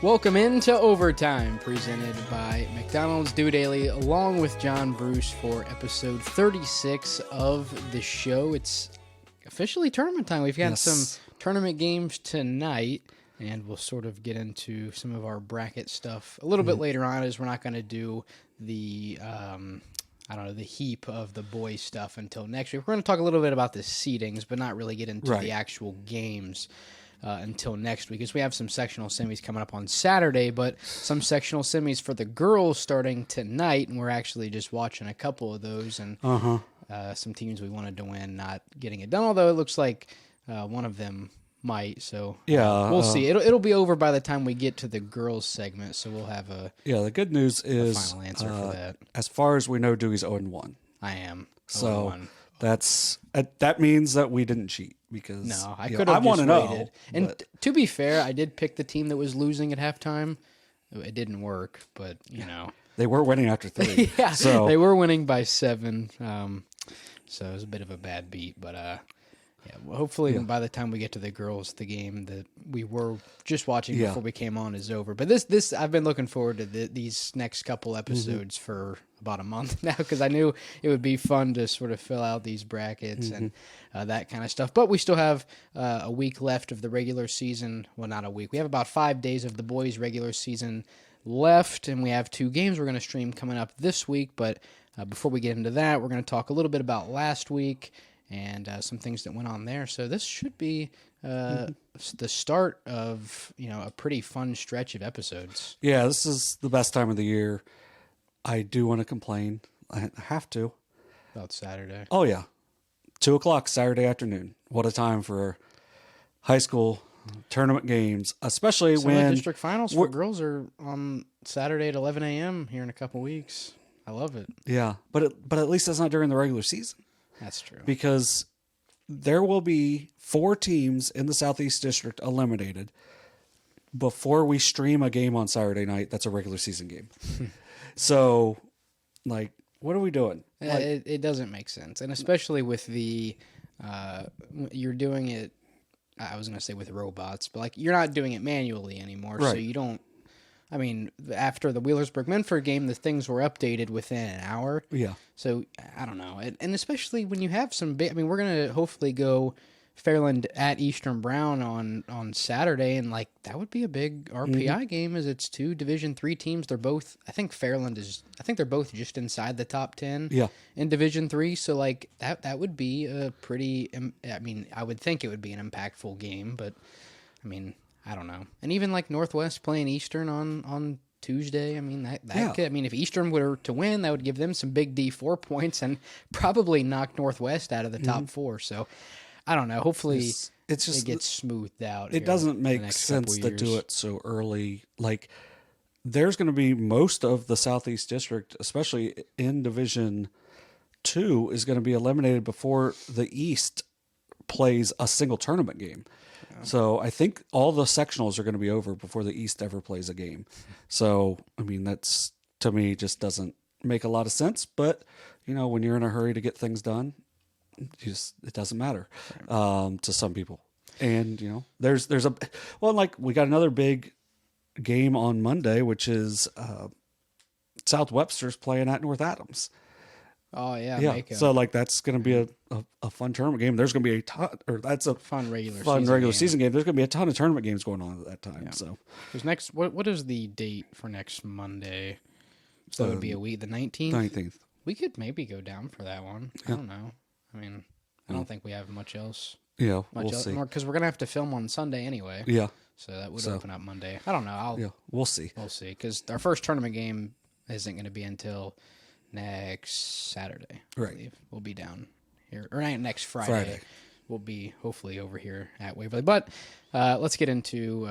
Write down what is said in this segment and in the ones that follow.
Welcome into Overtime, presented by McDonald's. Dailey, along with John Bruce for episode 36 of the show. It's officially tournament time. We've got some tournament games tonight, and we'll sort of get into some of our bracket stuff a little bit later on, as we're not going to do the the heap of the boys stuff until next week. We're going to talk a little bit about the seedings, but not really get into the actual games until next week, because we have some sectional semis coming up on Saturday, but some sectional semis for the girls starting tonight, and we're actually just watching a couple of those, and some teams we wanted to win not getting it done, although it looks like one of them might, so we'll see. It'll be over by the time we get to the girls segment, so we'll have the good news is final answer for that. As far as we know, Dewey's 0-1. I am 0-1. That means that we didn't cheat, because no, I could have just waited. And to be fair, I did pick the team that was losing at halftime. It didn't work, but you know they were winning after 3. So they were winning by 7. So it was a bit of a bad beat, but hopefully by the time we get to the girls, the game that we were just watching before we came on is over. But this I've been looking forward to these next couple episodes for about a month now, because I knew it would be fun to sort of fill out these brackets and that kind of stuff. But we still have a week left of the regular season. Well, not a week. We have about 5 days of the boys' regular season left, and we have 2 games we're going to stream coming up this week. But before we get into that, we're going to talk a little bit about last week and some things that went on there. So this should be the start of a pretty fun stretch of episodes. Yeah, this is the best time of the year. I do want to complain. I have to. About Saturday. Oh, yeah. 2:00 Saturday afternoon. What a time for high school tournament games, especially when the district finals for girls are on Saturday at 11 a.m. here in a couple weeks. I love it. Yeah, but at least that's not during the regular season. That's true. Because there will be 4 teams in the Southeast District eliminated before we stream a game on Saturday night that's a regular season game. So, what are we doing? It doesn't make sense. And especially with the, you're doing it, I was going to say with robots, but you're not doing it manually anymore. Right. So you don't, after the Wheelersburg Minford game, the things were updated within an hour. Yeah. So, I don't know. And especially when you have some big, we're going to hopefully go Fairland at Eastern Brown on Saturday, and that would be a big RPI game, as it's 2 Division III teams. They're both, I think they're both just inside the top 10 in Division III. So, that would be a pretty, I would think it would be an impactful game, but, I don't know. And even Northwest playing Eastern on Tuesday, could, if Eastern were to win, that would give them some big D4 points and probably knock Northwest out of the top 4. So I don't know. Hopefully it gets smoothed out. It doesn't make sense to do it so early. There's going to be most of the Southeast District, especially in Division 2, is going to be eliminated before the East plays a single tournament game. So I think all the sectionals are going to be over before the East ever plays a game. So, that's, to me, just doesn't make a lot of sense. But, when you're in a hurry to get things done, it doesn't matter to some people. And, we got another big game on Monday, which is South Webster's playing at North Adams. Oh, yeah. So, that's going to be a fun tournament game. There's going to be that's a fun regular season game. There's going to be a ton of tournament games going on at that time. Yeah. So, what is the date for next Monday? So that would be a week, the 19th? 19th. We could maybe go down for that one. I don't know. I don't think we have much else. Yeah, we'll see. Because we're going to have to film on Sunday anyway. Yeah. So that would open up Monday. I don't know. We'll see. We'll see. Because our first tournament game isn't going to be until next Saturday. I believe. We'll be down here. Or next Friday. We'll be hopefully over here at Waverly. But let's get into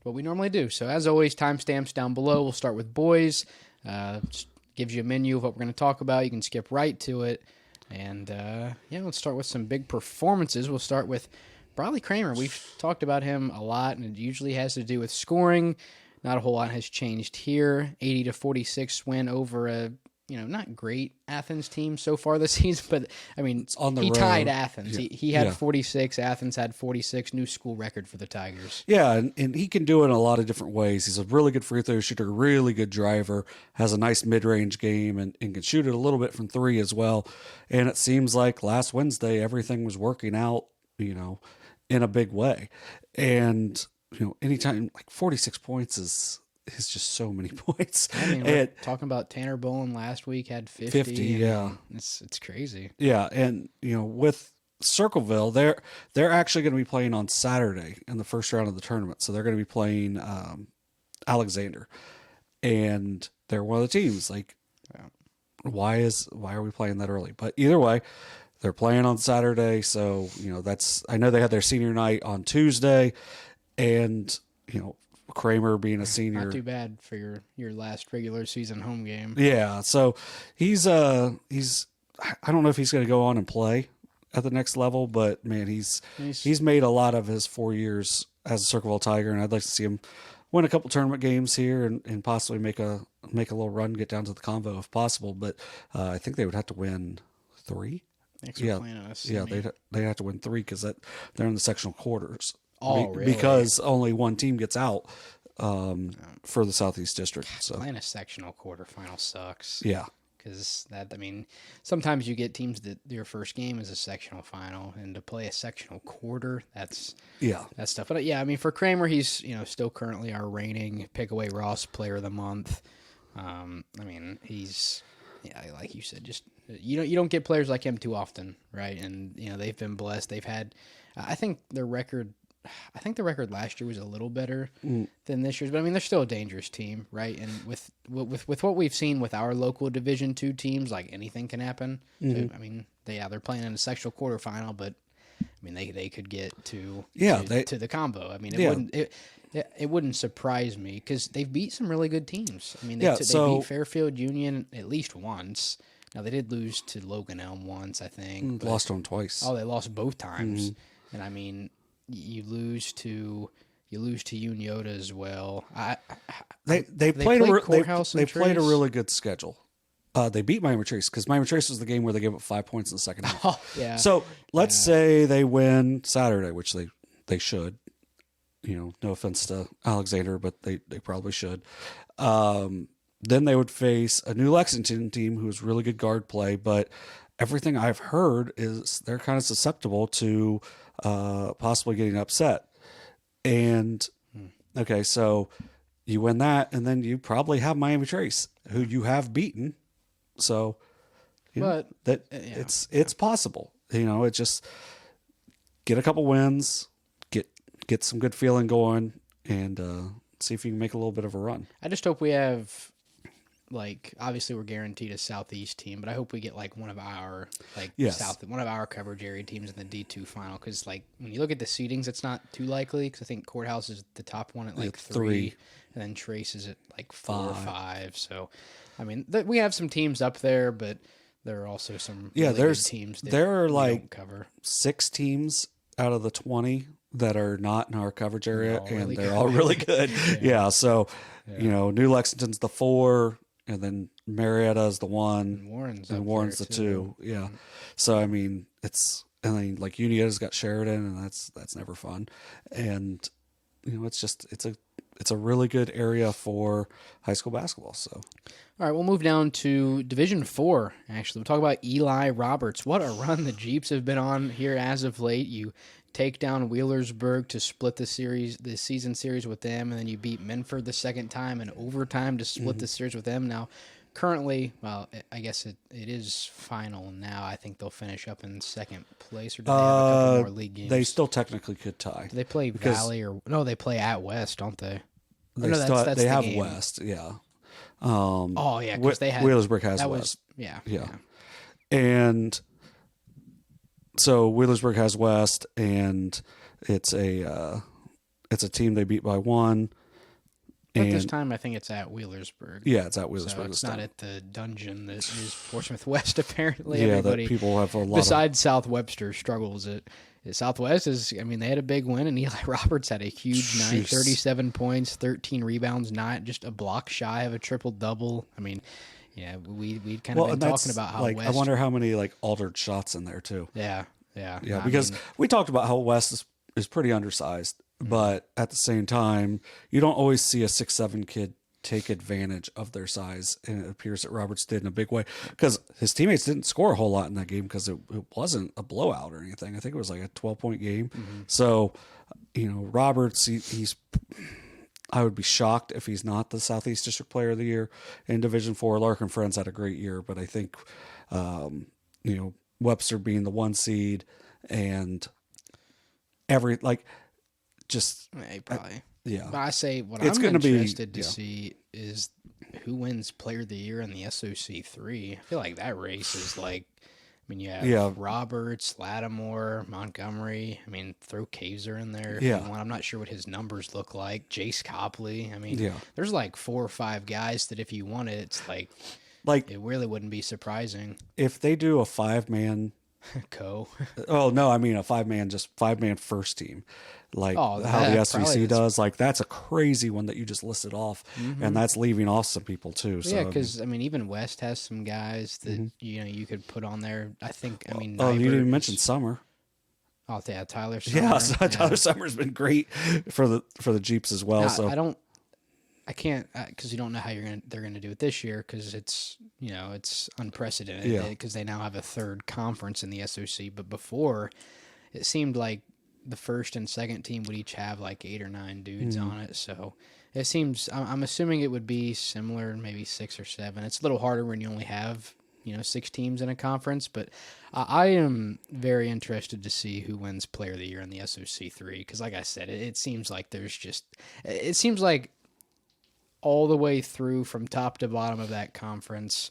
what we normally do. So as always, timestamps down below. We'll start with boys. Just gives you a menu of what we're going to talk about. You can skip right to it. And, let's start with some big performances. We'll start with Briley Cramer. We've talked about him a lot, and it usually has to do with scoring. Not a whole lot has changed here. 80-46 win over a not great Athens team so far this season, but I mean, it's on the he road. tied Athens. Yeah. He had 46. Athens had 46. New school record for the Tigers. Yeah, and he can do it in a lot of different ways. He's a really good free throw shooter, really good driver, has a nice mid-range game, and can shoot it a little bit from three as well. And it seems like last Wednesday everything was working out, in a big way. And anytime, like 46 points is just so many points. I mean, we're talking about Tanner Bowen last week had 50. 50, yeah. It's crazy. Yeah, and with Circleville, they're actually going to be playing on Saturday in the first round of the tournament. So they're going to be playing Alexander, and they're one of the teams. Like, why are we playing that early? But either way, they're playing on Saturday. So I know they had their senior night on Tuesday, and Cramer being a senior, not too bad for your last regular season home game. Yeah, so he's I don't know if he's going to go on and play at the next level, but man, he's made a lot of his 4 years as a Circleville Tiger, and I'd like to see him win a couple tournament games here and possibly make a little run, get down to the convo if possible. But I think they would have to win 3. Thanks for playing us. Yeah, they have to win 3 because they're in the sectional quarters. Oh, really? Because only one team gets out for the Southeast District. So playing a sectional quarterfinal sucks. Yeah. Because sometimes you get teams that their first game is a sectional final, and to play a sectional quarter, that's tough. But yeah, I mean, for Cramer, he's still currently our reigning Pickaway Ross Player of the Month. I mean, he's like you said, just you don't get players like him too often, right? And they've been blessed. They've had, I think the record last year was a little better than this year's, but I mean, they're still a dangerous team, right? And with what we've seen with our local Division II teams, like anything can happen. So, I mean, they're playing in a sectional quarterfinal, but I mean, they could get to the combo. I mean, it wouldn't surprise me because they've beat some really good teams. I mean, they beat Fairfield Union at least once. Now they did lose to Logan Elm once, I think. Lost to them twice. Oh, they lost both times, and I mean. You lose to Unioto as well. They played a really good schedule. They beat Miami Trace because Miami Trace was the game where they gave up 5 points in the second half. Oh, yeah. So let's say they win Saturday, which they should. No offense to Alexander, but they probably should. Then they would face a New Lexington team who's really good guard play, but everything I've heard is they're kind of susceptible to possibly getting upset. And okay, so you win that, and then you probably have Miami Trace, who you have beaten. So, it's possible. It just get a couple wins, get some good feeling going, and see if you can make a little bit of a run. I just hope we have. Like, obviously we're guaranteed a Southeast team, but I hope we get like one of our coverage area teams in the D2 final. Because like when you look at the seedings, it's not too likely. Because I think Courthouse is the top one at like 3, and then Trace is at like 4 or 5. So, I mean, we have some teams up there, but there are also some really good teams. There are like cover 6 teams out of the 20 that are not in our coverage area, and they're all really good. Yeah. So, New Lexington's the 4. And then Marietta is the 1, and Warren's the 2. Yeah. So I mean, and then like Unioto's got Sheridan, and that's never fun. And it's a really good area for high school basketball. So, all right, we'll move down to Division 4. Actually, we'll talk about Eli Roberts. What a run the Jeeps have been on here as of late. You take down Wheelersburg to split the season series with them, and then you beat Minford the second time in overtime to split the series with them. Now, currently, well, I guess it is final now. I think they'll finish up in second place, or do they have a couple more league games? They still technically could tie. Do they play Valley no? They play at West, don't they? They have game. West, yeah. Because they had Wheelersburg has West. Yeah. And so Wheelersburg has West, and it's a team they beat by 1. But this time, I think it's at Wheelersburg. Yeah, it's at Wheelersburg. So it's not at the dungeon that is Portsmouth West. Apparently, yeah, everybody that people have a lot. Besides South Webster struggles at Southwest is. I mean, they had a big win, and Eli Roberts had a huge night: 37 points, 13 rebounds, not just a block shy of a triple double. I mean, Yeah, we'd kind of been talking about how like, West. I wonder how many like altered shots in there too. Yeah. Because we talked about how West is pretty undersized, but at the same time, you don't always see a 6'7" kid take advantage of their size, and it appears that Roberts did in a big way because his teammates didn't score a whole lot in that game because it wasn't a blowout or anything. I think it was like a 12-point game. So, Roberts, he's. I would be shocked if he's not the Southeast District Player of the Year in Division IV. Larkin Friends had a great year, but I think, Webster being the 1 seed and probably. Yeah. But I say what it's I'm interested to see is who wins Player of the Year in the SOC3. I feel like that race is like, you have Roberts, Lattimore, Montgomery. Throw Kaiser in there if you want. I'm not sure what his numbers look like. Jace Copley. There's like 4 or 5 guys that if you wanted, it's like it really wouldn't be surprising. If they do a 5-man oh no, a 5-man first team, like how the SVC does. Like that's a crazy one that you just listed off, and that's leaving off some people too. So, yeah, because even West has some guys that you could put on there. I think. You didn't even mention Summer. Oh yeah, Tyler Summer. Yeah, Tyler Summer's been great for the Jeeps as well. I can't because you don't know how they're gonna do it this year because it's unprecedented because they now have a third conference in the SOC. But before, it seemed like the first and second team would each have like 8 or 9 dudes on it. So it seems I'm assuming it would be similar, maybe 6 or 7. It's a little harder when you only have 6 teams in a conference. But I am very interested to see who wins Player of the Year in the SOC3 because, like I said, it seems like all the way through from top to bottom of that conference,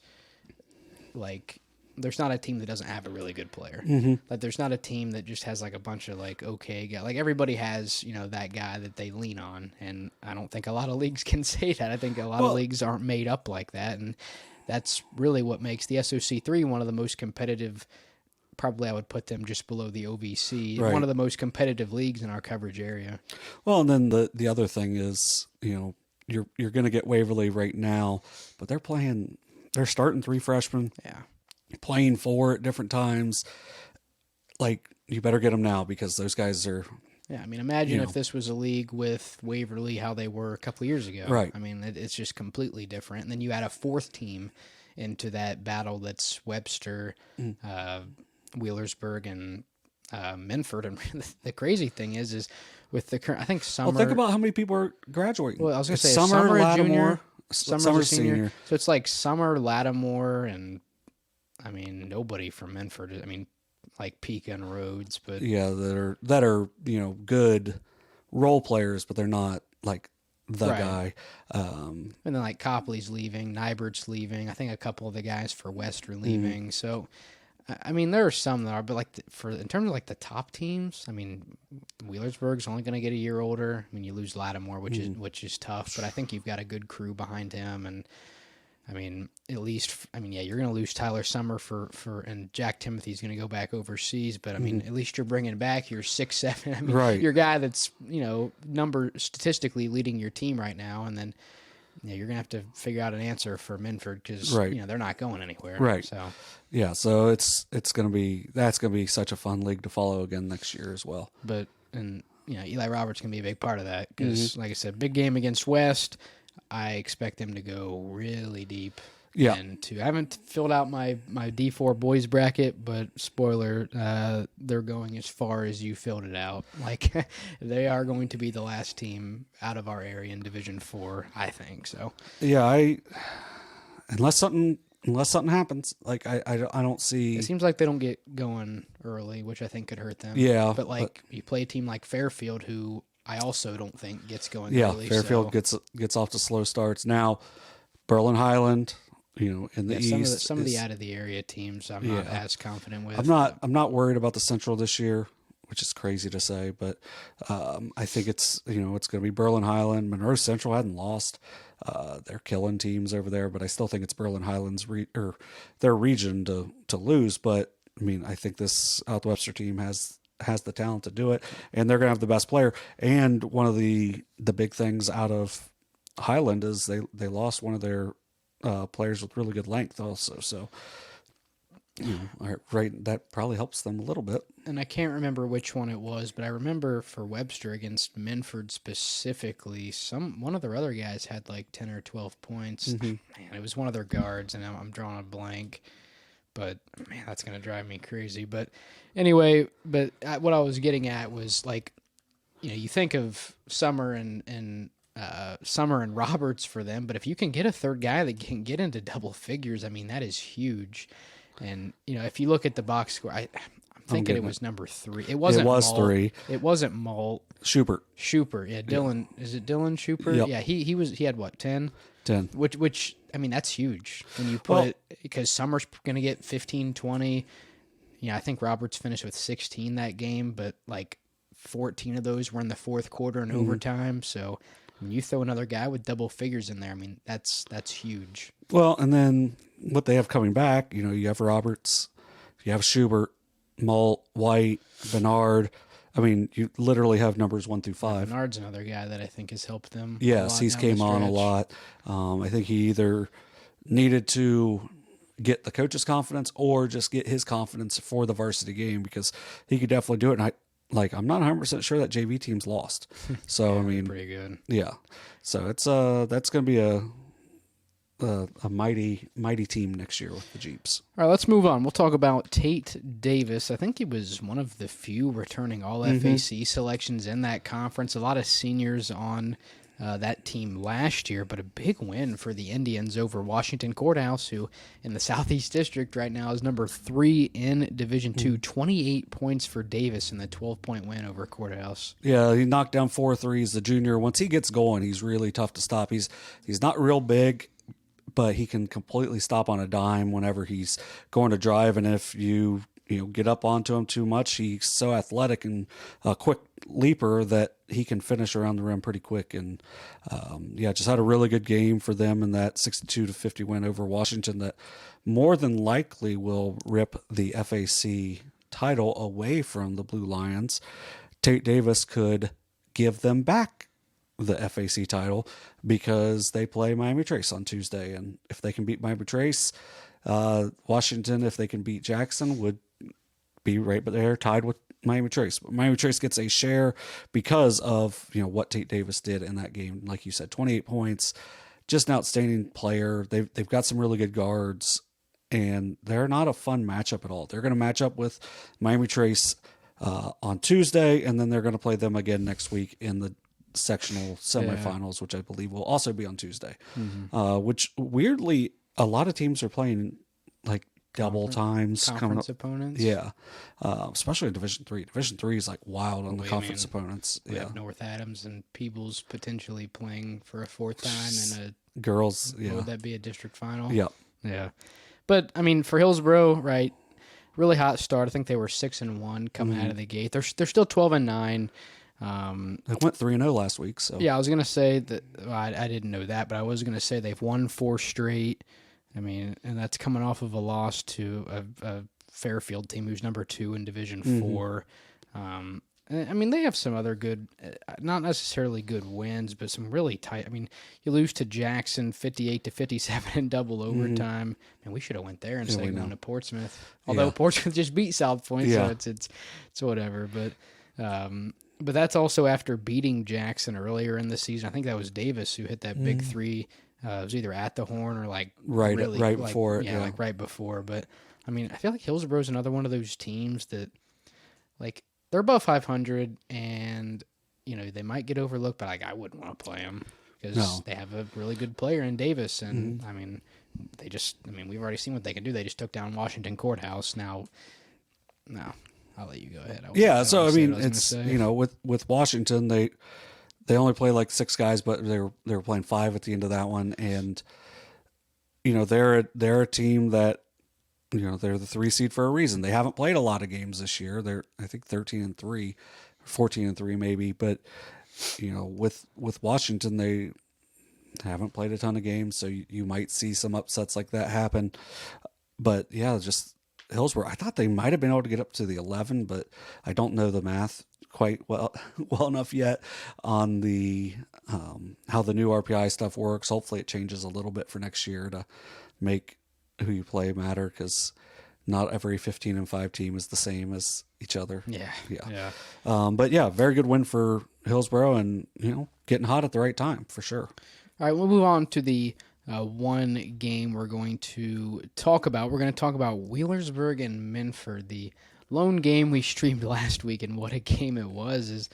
like there's not a team that doesn't have a really good player. Like there's not a team that just has like a bunch of like okay guys. Like everybody has that guy that they lean on, and I don't think a lot of leagues can say that. I think a lot of leagues aren't made up like that, and that's really what makes the SOC3 one of the most competitive. Probably I would put them just below the OVC, one of the most competitive leagues in our coverage area. Well, and then the other thing is you're going to get Waverly right now, but they're starting 3 freshmen. Yeah. Playing 4 at different times. Like, you better get them now because those guys are. Yeah, imagine if this was a league with Waverly, how they were a couple of years ago. Right. It's just completely different. And then you add a 4th team into that battle that's Webster, Wheelersburg, and Minford. And the crazy thing is with the current, I think Summer. Well, think about how many people are graduating. Well, I was going to say Summer a junior, Lattimore, Summer's a senior. So it's like Summer, Lattimore, and nobody from Minford. Like Pika and Rhodes, but that are good role players, but they're not like the guy. And then like Copley's leaving, Nybert's leaving. I think a couple of the guys for West are leaving. So. There are some that are, but in terms of like the top teams, Wheelersburg's only going to get a year older. You lose Lattimore, which is tough, but I think you've got a good crew behind him, and at least, you're going to lose Tyler Summer and Jack Timothy's going to go back overseas, but at least you're bringing back your 6'7", your guy that's statistically leading your team right now, and then. Yeah, you're gonna have to figure out an answer for Minford because they're not going anywhere. Right. So that's gonna be such a fun league to follow again next year as well. But Eli Roberts can be a big part of that because, like I said, big game against West. I expect them to go really deep. Yeah. And I haven't filled out my D4 boys bracket, but spoiler, they're going as far as you filled it out. Like they are going to be the last team out of our area in Division 4, I think. So yeah, unless something happens, like I don't see. It seems like they don't get going early, which I think could hurt them. Yeah, but you play a team like Fairfield, who I also don't think gets going early. Yeah, Fairfield gets off to slow starts now. Berlin Highland. In the East, some of the out of the area teams, I'm not as confident with. I'm not worried about the Central this year, which is crazy to say, but I think it's it's going to be Berlin Highland. Monroe Central hadn't lost; they're killing teams over there, but I still think it's Berlin Highland's their region to lose. But I think this Webster team has the talent to do it, and they're going to have the best player. And one of the big things out of Highland is they lost one of their players with really good length also. So, right, that probably helps them a little bit. And I can't remember which one it was, but I remember for Webster against Minford specifically, one of their other guys had like 10 or 12 points. Man, it was one of their guards, and I'm drawing a blank. But, man, that's going to drive me crazy. But anyway, what I was getting at was, like, you think of Summer and Roberts for them, but if you can get a third guy that can get into double figures, I mean, that is huge. And, if you look at the box score, I'm thinking it was number 3. It was Malt. 3. It wasn't Malt. Schubert. Yeah, Dylan. Yeah. Is it Dylan Schubert? Yep. Yeah, he had what, 10? 10. Which I mean, that's huge when you put it, because Summer's going to get 15, 20. I think Roberts finished with 16 that game, but like 14 of those were in the fourth quarter and overtime. So when you throw another guy with double figures in there, I mean, that's huge. Well, and then what they have coming back, you have Roberts, you have Schubert, Malt, White, Bernard. I mean, you literally have numbers 1 through 5. Bernard's another guy that I think has helped them. Yes, he's came on a lot. I think he either needed to get the coach's confidence or just get his confidence for the varsity game, because he could definitely do it. And I'm not 100% sure that JV team's lost. So, I mean, pretty good. Yeah. So it's that's going to be a mighty team next year with the Jeeps. All right, let's move on. We'll talk about Tate Davis. I think he was one of the few returning All-FAC selections in that conference. A lot of seniors on that team last year, but a big win for the Indians over Washington Courthouse, who in the Southeast District right now is number 3 in Division II. 28 points for Davis in the 12-point win over Courthouse. Yeah, he knocked down 4 threes. The junior, once he gets going, he's really tough to stop. He's not real big, but he can completely stop on a dime whenever he's going to drive. And if you get up onto him too much, he's so athletic and a quick leaper that he can finish around the rim pretty quick. And just had a really good game for them in that 62-50 win over Washington that more than likely will rip the FAC title away from the Blue Lions. Tate Davis could give them back the FAC title because they play Miami Trace on Tuesday. And if they can beat Miami Trace, Washington, if they can beat Jackson, would be right there tied with Miami Trace. But Miami Trace gets a share because of what Tate Davis did in that game. Like you said, 28 points, just an outstanding player. They've got some really good guards, and they're not a fun matchup at all. They're going to match up with Miami Trace on Tuesday, and then they're going to play them again next week in the sectional semifinals, which I believe will also be on Tuesday. Which weirdly, a lot of teams are playing like double times conference opponents. Yeah, especially in Division III. Division III is like wild on the conference opponents. We have North Adams and Peebles potentially playing for a 4th time in a girls. Yeah, would that be a district final? Yeah. But I mean, for Hillsboro, right? Really hot start. I think they were 6-1 coming out of the gate. They're still 12-9. They went 3-0 last week. So yeah, I was gonna say that. Well, I didn't know that, but I was gonna say they've won 4 straight. I mean, and that's coming off of a loss to a Fairfield team who's number 2 in Division IV. I mean, they have some other good, not necessarily good wins, but some really tight. I mean, you lose to Jackson 58-57 in double overtime. Man, we should have went there instead of going to Portsmouth. Although Portsmouth just beat South Point, so it's whatever. But that's also after beating Jackson earlier in the season. I think that was Davis who hit that big 3. It was either at the horn or like right before it. Yeah, like right before. But I mean, I feel like Hillsboro's another one of those teams that, like, they're above 500, and they might get overlooked, but like I wouldn't want to play them because they have a really good player in Davis, and I mean, we've already seen what they can do. They just took down Washington Courthouse. Now, no. I'll let you go ahead. So I mean, it's with Washington, they only play like 6 guys, but they were playing 5 at the end of that one, and they're a team that they're the 3 seed for a reason. They haven't played a lot of games this year. They're I think 13-3, 14-3 maybe, but with Washington they haven't played a ton of games, so you might see some upsets like that happen. But yeah, just Hillsboro, I thought they might have been able to get up to the 11, but I don't know the math quite well enough yet on the how the new RPI stuff works. Hopefully it changes a little bit for next year to make who you play matter, because not every 15-5 team is the same as each other. Yeah. But yeah, very good win for Hillsboro, and getting hot at the right time for sure. All right, we'll move on to the one game we're going to talk about. We're going to talk about Wheelersburg and Minford, the lone game we streamed last week, and what a game it was.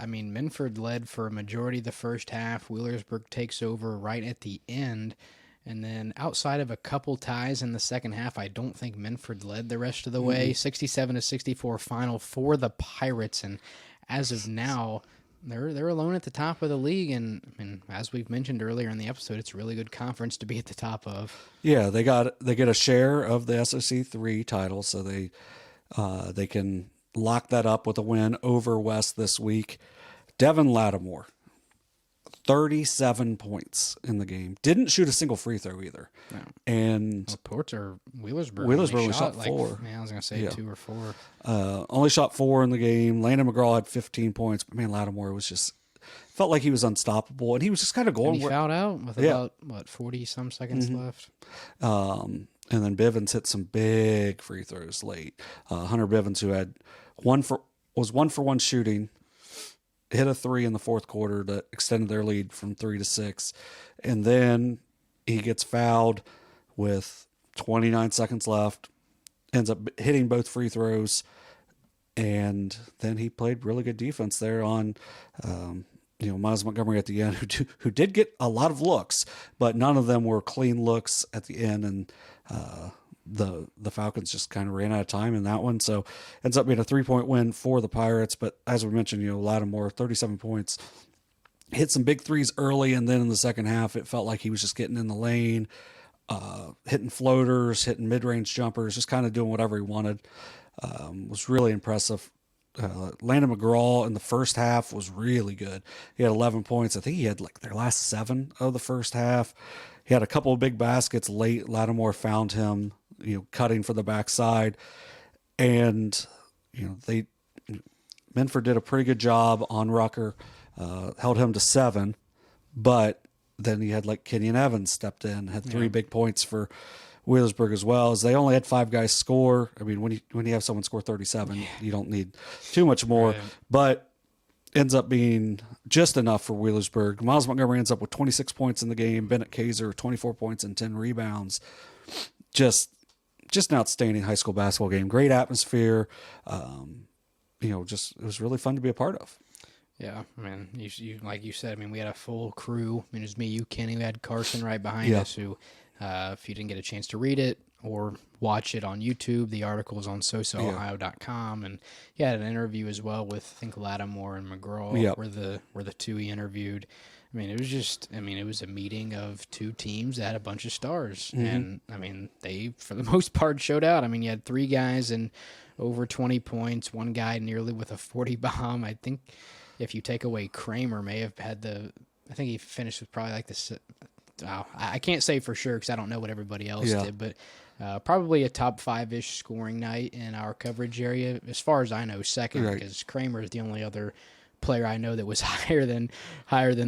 Minford led for a majority of the first half. Wheelersburg takes over right at the end. And then outside of a couple ties in the second half, I don't think Minford led the rest of the way. 67-64 final for the Pirates. And as of now, they're alone at the top of the league. And as we've mentioned earlier in the episode, it's a really good conference to be at the top of. Yeah, they get a share of the SOC3 title, so they can lock that up with a win over West this week. Devin Lattimore, 37 points in the game. Didn't shoot a single free throw either. No. And Wheelersburg only shot 4. I was going to say 2 or 4. Only shot 4 in the game. Landon McGraw had 15 points. But man, Lattimore was just felt like he was unstoppable, and he was just kind of going. And he fouled out with about 40 some seconds left. And then Bivens hit some big free throws late. Hunter Bivens, who had 1-for-1 shooting, hit a 3 in the fourth quarter that extended their lead from 3-6. And then he gets fouled with 29 seconds left, ends up hitting both free throws. And then he played really good defense there on, Miles Montgomery at the end, who did get a lot of looks, but none of them were clean looks at the end. And, the Falcons just kind of ran out of time in that one. So ends up being a 3-point win for the Pirates. But as we mentioned, Lattimore, 37 points, hit some big threes early. And then in the second half, it felt like he was just getting in the lane, hitting floaters, hitting mid-range jumpers, just kind of doing whatever he wanted. Was really impressive. Landon McGraw in the first half was really good. He had 11 points. I think he had their last 7 of the first half. He had a couple of big baskets late. Lattimore found him, cutting for the backside. And, Minford did a pretty good job on Rucker, held him to 7. But then he had Kenyon Evans stepped in, had 3 big points for Wheelersburg as well, as they only had 5 guys score. I mean, when you have someone score 37, you don't need too much more. Right. But ends up being just enough for Wheelersburg. Miles Montgomery ends up with 26 points in the game. Bennett Kaiser, 24 points and 10 rebounds. Just an outstanding high school basketball game. Great atmosphere. It was really fun to be a part of. Yeah, you like you said, we had a full crew. It was me, you, Kenny. We had Carson right behind us, who, if you didn't get a chance to read it or watch it on YouTube, the article is on SOSA-Ohio.com, and he had an interview as well with, I think, Lattimore and McGraw were the 2 he interviewed. It was a meeting of 2 teams that had a bunch of stars, and they for the most part showed out. You had 3 guys and over 20 points, 1 guy nearly with a 40 bomb. I think if you take away Cramer, may have had I think he finished with probably I can't say for sure because I don't know what everybody else did, but probably a top 5-ish scoring night in our coverage area. As far as I know, second, because Cramer is the only other player I know that was higher than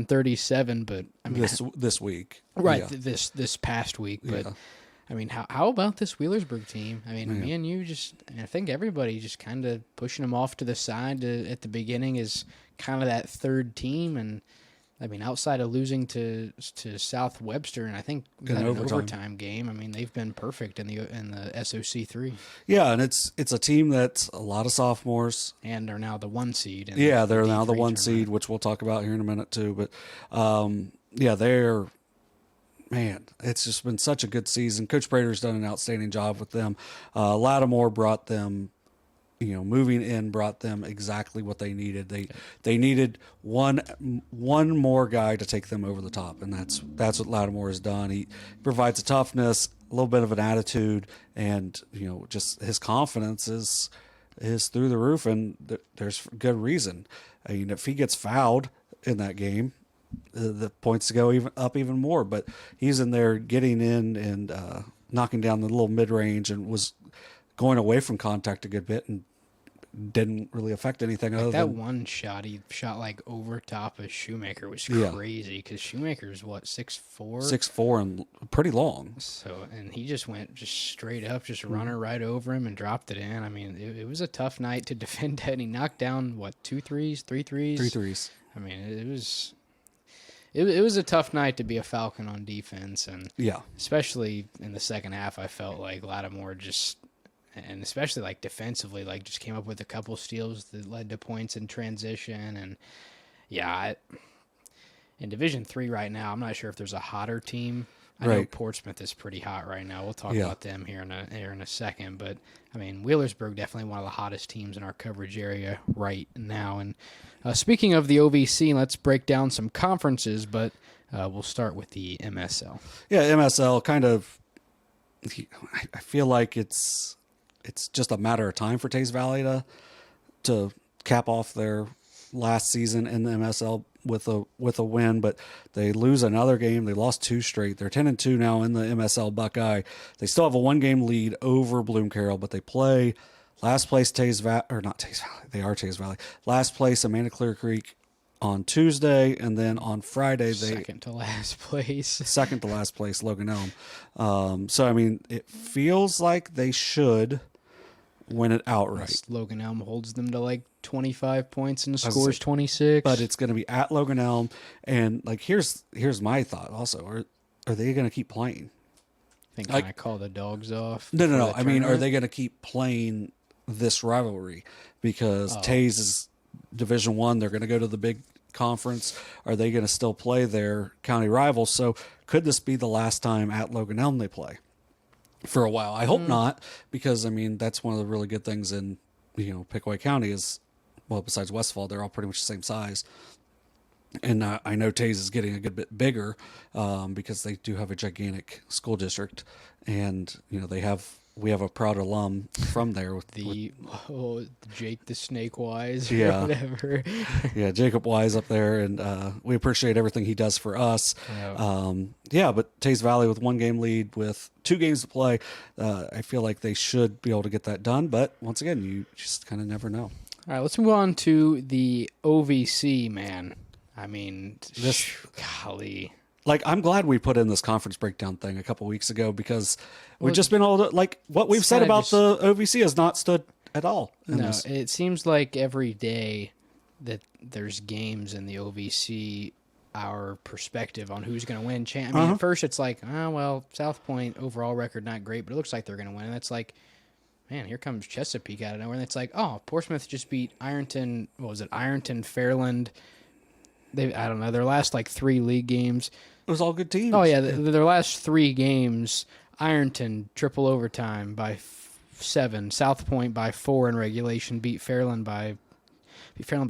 37. But this week, right? Yeah. This past week, but. How about this Wheelersburg team? Me and you I think everybody just kind of pushing them off to the side at the beginning is kind of that third team. And, outside of losing to South Webster, and I think an overtime game, they've been perfect in the SOC3. Yeah, and it's a team that's a lot of sophomores. And are now the 1 seed. They're now the 1 seed, which we'll talk about here in a minute too. But, they're... Man, it's just been such a good season. Coach Prater's done an outstanding job with them. Lattimore brought them, moving in brought them exactly what they needed. They needed one more guy to take them over the top, and that's what Lattimore has done. He provides a toughness, a little bit of an attitude, and just his confidence is through the roof, and there's good reason. If he gets fouled in that game, the points go even more, but he's in there getting in and knocking down the little mid-range and was going away from contact a good bit and didn't really affect anything. Like other that than one shot, he shot like over top of Shoemaker was crazy because Shoemaker's what 6'4", 6'4" and pretty long. So and he just went just straight up, just runner right over him and dropped it in. I mean, it was a tough night to defend that. And he knocked down what 2 threes, 3 threes, 3 threes. I mean, it was a tough night to be a Falcon on defense, and especially in the second half, I felt like Lattimore just. And especially like defensively, like just came up with a couple steals that led to points in transition. And in Division III right now, I'm not sure if there's a hotter team. I know Portsmouth is pretty hot right now. We'll talk about them here in a second. But I mean, Wheelersburg definitely one of the hottest teams in our coverage area right now. And speaking of the OVC, let's break down some conferences. But we'll start with the MSL. Yeah, MSL kind of. I feel like it's just a matter of time for Taze Valley to cap off their last season in the MSL with a win, but they lose another game. They lost 2 straight. They're 10-2 now in the MSL-Buckeye. They still have a 1-game lead over Bloom Carroll, but they play last place Taze Valley, or not Taze Valley. They are Taze Valley. Last place Amanda Clear Creek on Tuesday, and then on Friday second to last place Logan Elm. So I mean, it feels like they should win it outright. Logan Elm holds them to like 25 points and scores 26. But it's going to be at Logan Elm, and like here's my thought also: are they going to keep playing? I think I call the dogs off. No. I mean, are they going to keep playing this rivalry because Taze is Division I? They're going to go to the big conference. Are they going to still play their county rivals? So could this be the last time at Logan Elm they play? For a while. I hope not, because I mean that's one of the really good things in Pickaway County is, well, besides Westfall, they're all pretty much the same size. And I know Taze is getting a good bit bigger because they do have a gigantic school district, and we have a proud alum from there with Jake the Snake Wise, or whatever. Yeah, Jacob Wise up there, and we appreciate everything he does for us. But Taze Valley with 1-game lead with 2 games to play, I feel like they should be able to get that done. But once again, you just kind of never know. All right, let's move on to the OVC, man. I mean, golly. Like, I'm glad we put in this conference breakdown thing a couple weeks ago because we've just been able to, like, what we've said about the OVC has not stood at all. It seems like every day that there's games in the OVC, our perspective on who's going to win. I mean, at first it's like, South Point overall record not great, but it looks like they're going to win. And it's like, man, here comes Chesapeake out of nowhere. And it's like, Portsmouth just beat Ironton. What was it? Ironton, Fairland. I don't know, their last like 3 league games. It was all good teams. Oh, yeah. Their last 3 games, Ironton, triple overtime by 7. South Point by 4 in regulation. Beat Fairland by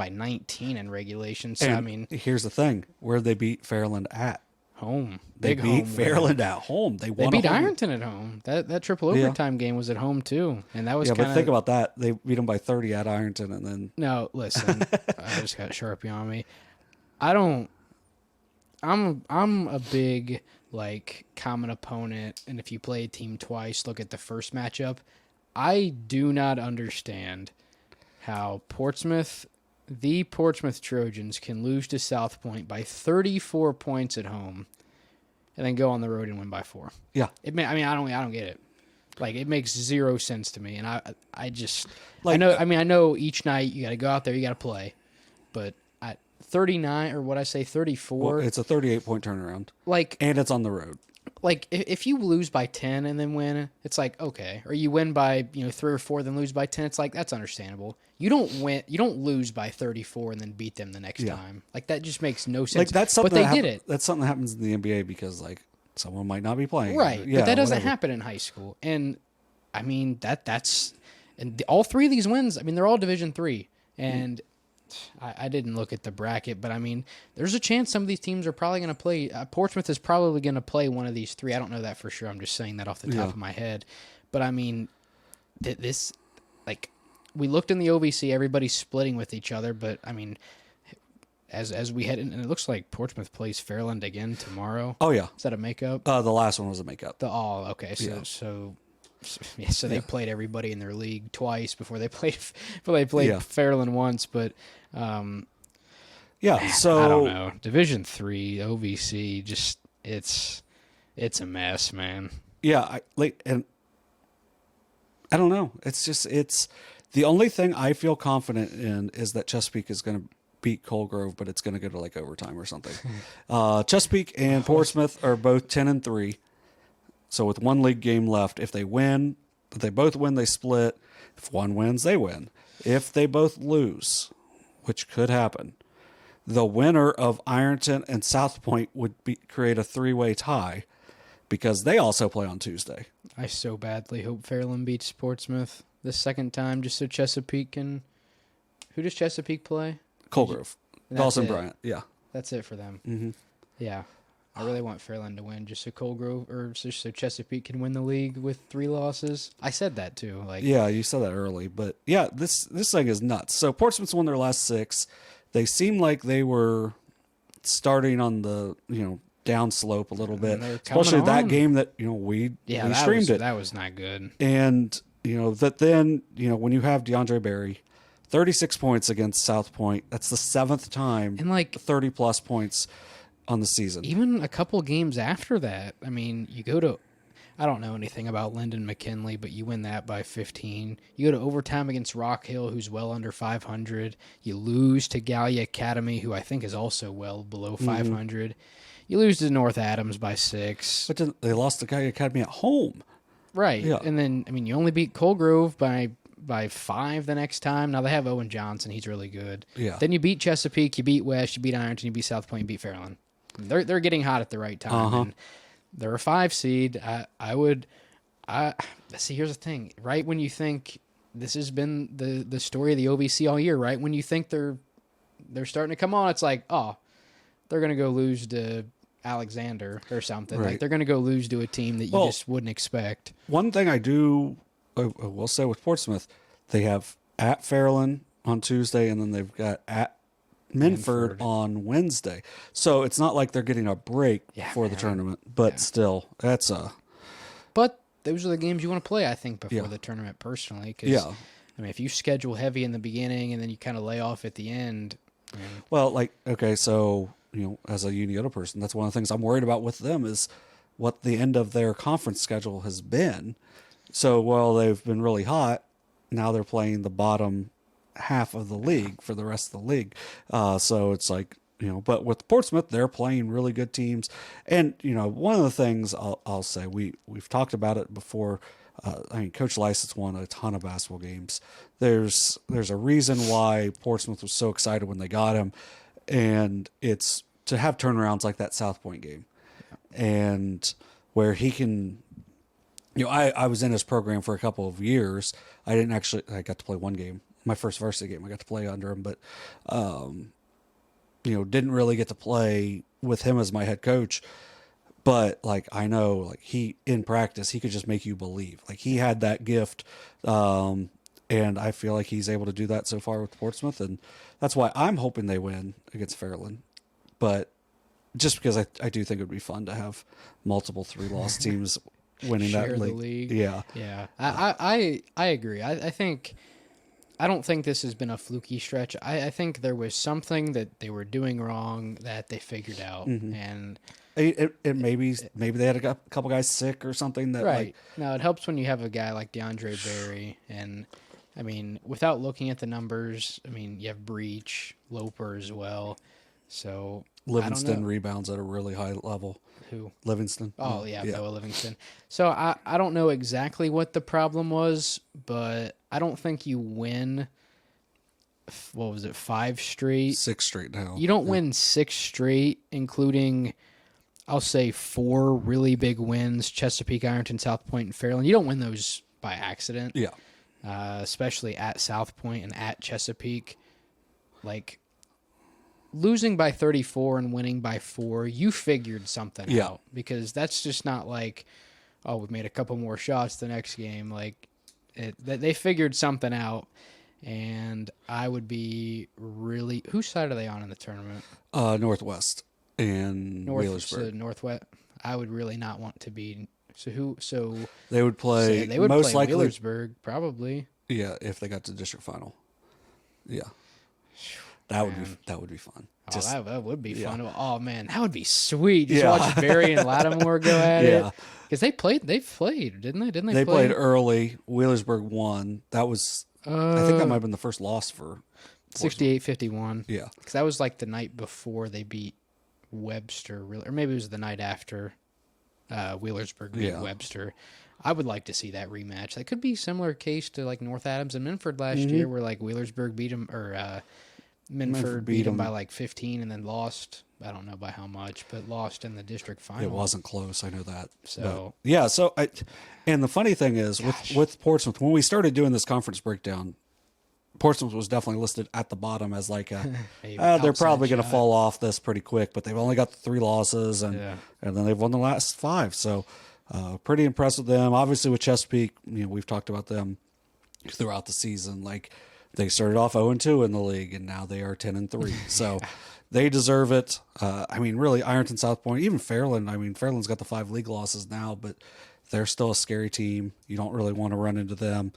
19 in regulation. So, and I mean, here's the thing. Where they beat Fairland at? Home. They beat Fairland at home. They beat Ironton at home. That triple overtime game was at home, too. And that was but think about that. They beat them by 30 at Ironton. And then... No, listen. I just got Sharpie on me. I'm a big, like, common opponent, and if you play a team twice, look at the first matchup. I do not understand how the Portsmouth Trojans can lose to South Point by 34 points at home and then go on the road and win by 4. Yeah. I don't get it. Like, it makes 0 sense to me, and I just... Like, I know each night you got to go out there, you got to play, but... 39 or what I say 34. Well, it's a 38-point turnaround. Like, and it's on the road. Like if you lose by 10 and then win, it's like okay. Or you win by 3 or 4 then lose by 10, it's like that's understandable. You don't lose by 34 and then beat them the next time. Like that just makes no sense. Like that's something but they did it. That's something that happens in the NBA because like someone might not be playing. Right. Yeah, but that doesn't happen in high school. And I mean all 3 of these wins, I mean they're all Division III and I didn't look at the bracket, but I mean, there's a chance some of these teams are probably going to play. Portsmouth is probably going to play one of these 3. I don't know that for sure. I'm just saying that off the top of my head. But I mean, this, like, we looked in the OVC, everybody's splitting with each other. But I mean, as we head in, and it looks like Portsmouth plays Fairland again tomorrow. Oh yeah, is that a makeup? The last one was a makeup. Okay. So So they played everybody in their league twice before they played Fairland once. But yeah, so I don't know. Division III OVC, just it's a mess, man. Yeah, and I don't know. It's the only thing I feel confident in is that Chesapeake is going to beat Colgrove, but it's going to go to like overtime or something. Chesapeake and Portsmouth are both 10-3. So with one league game left, if they both win, they split. If one wins, they win. If they both lose, which could happen, the winner of Ironton and South Point would create a 3-way tie because they also play on Tuesday. I so badly hope Fairland beats Portsmouth the second time just so Chesapeake can... Who does Chesapeake play? Colgrove. Dawson Bryant, yeah. That's it for them. Mm-hmm. Yeah. I really want Fairland to win just so Colgrove or just so Chesapeake can win the league with 3 losses. I said that too. Yeah, you said that early, but yeah, this thing is nuts. So Portsmouth's won their last 6. They seem like they were starting on the downslope a little bit, especially that game that we streamed it. That was not good. And that then when you have DeAndre Berry, 36 points against South Point, that's the 7th time and 30 plus points on the season. Even a couple games after that, I mean, you go to, I don't know anything about Lyndon McKinley, but you win that by 15. You go to overtime against Rock Hill, who's well under 500. You lose to Gallia Academy, who I think is also well below 500. Mm-hmm. You lose to North Adams by 6. But they lost to Gallia Academy at home. Right. Yeah. And then, I mean, you only beat Colgrove by 5 the next time. Now they have Owen Johnson. He's really good. Yeah. Then you beat Chesapeake, you beat West, you beat Ironton, you beat South Point, you beat Fairland. They're getting hot at the right time. Uh-huh. And they're a 5 seed. I see. Here's the thing. Right when you think this has been the story of the OVC all year, right when you think they're starting to come on, it's like, oh, they're gonna go lose to Alexander or something. Right. Like they're gonna go lose to a team that you just wouldn't expect. One thing I will say with Portsmouth, they have at Fairland on Tuesday, and then they've got at Minford on Wednesday. So it's not like they're getting a break for the tournament, but still, that's a... But those are the games you want to play, I think, before the tournament, personally. Cause, I mean, if you schedule heavy in the beginning and then you kind of lay off at the end... Well, okay, so, as a Unioto person, that's one of the things I'm worried about with them is what the end of their conference schedule has been. So while they've been really hot, now they're playing the bottom half of the league for the rest of the league. So it's like, but with Portsmouth, they're playing really good teams. And, one of the things I'll say, we've talked about it before. Coach Lysitz won a ton of basketball games. There's a reason why Portsmouth was so excited when they got him. And it's to have turnarounds like that South Point game and where he can, I was in his program for a couple of years. I got to play one game. My first varsity game, I got to play under him, but, didn't really get to play with him as my head coach. But I know, he, in practice, he could just make you believe. He had that gift. And I feel like he's able to do that so far with Portsmouth. And that's why I'm hoping they win against Fairland. But just because I do think it would be fun to have multiple 3-loss teams winning that league. Yeah. Yeah. I agree. I don't think this has been a fluky stretch. I think there was something that they were doing wrong that they figured out. Mm-hmm. And maybe they had a couple guys sick or something. That right. Now, it helps when you have a guy like DeAndre Berry. And, I mean, without looking at the numbers, I mean, you have Breach, Loper as well. So Livingston rebounds at a really high level. Who? Livingston. Oh, yeah, Noah Livingston. So I don't know exactly what the problem was, but I don't think you win, 5 straight? 6 straight now. You don't win 6 straight, including, I'll say, 4 really big wins, Chesapeake, Ironton, South Point, and Fairland. You don't win those by accident. Yeah. Especially at South Point and at Chesapeake. Losing by 34 and winning by 4, you figured something out. Because that's just not we made a couple more shots the next game. They figured something out, and I would be really... Whose side are they on in the tournament? Northwest and Wheelersburg. Northwest. I would really not want to be So they would play. They would most play likely Wheelersburg probably. Yeah, if they got to district final. Yeah, that would be fun. Oh, that would be fun. Oh man, that would be sweet. Just watch Barry and Lattimore go at it. Because they've played, didn't they? Didn't they? They played early. Wheelersburg won. That was, I think that might have been the first loss for 68-51. Yeah, because that was like the night before they beat Webster, or maybe it was the night after Wheelersburg beat Webster. I would like to see that rematch. That could be a similar case to like North Adams and Minford last year, where like Wheelersburg beat them, or Minford beat them by like 15 and then lost. I don't know by how much, but lost in the district final. It wasn't close. I know that. So but, yeah. So and the funny thing is with Portsmouth, when we started doing this conference breakdown, Portsmouth was definitely listed at the bottom as like they're probably going to fall off this pretty quick, but they've only got the 3 losses and then they've won the last 5. So pretty impressed with them. Obviously with Chesapeake, we've talked about them throughout the season. Like they started off 0-2 in the league and now they are 10-3. So they deserve it. I mean, really Ironton, South Point, even Fairland. I mean, Fairland's got the 5 league losses now, but they're still a scary team. You don't really want to run into them.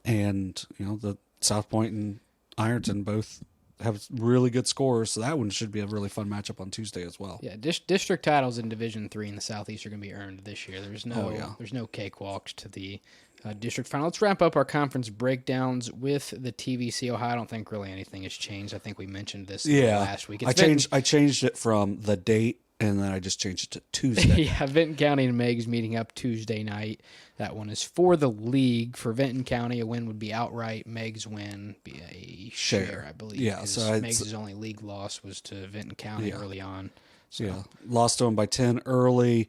And, the South Point and Ironton both have really good scores, so that one should be a really fun matchup on Tuesday as well. Yeah, district titles in Division III in the Southeast are going to be earned this year. There's no cakewalks to the district final. Let's wrap up our conference breakdowns with the TVC-Ohio. I don't think really anything has changed. I think we mentioned this last week. I changed it from the date, and then I just changed it to Tuesday. Yeah, Vinton County and Meigs meeting up Tuesday night. That one is for the league. For Vinton County, a win would be outright. Meigs win be a share, I believe. Yeah, so Meigs' only league loss was to Vinton County early on. So. Lost to them by 10 early.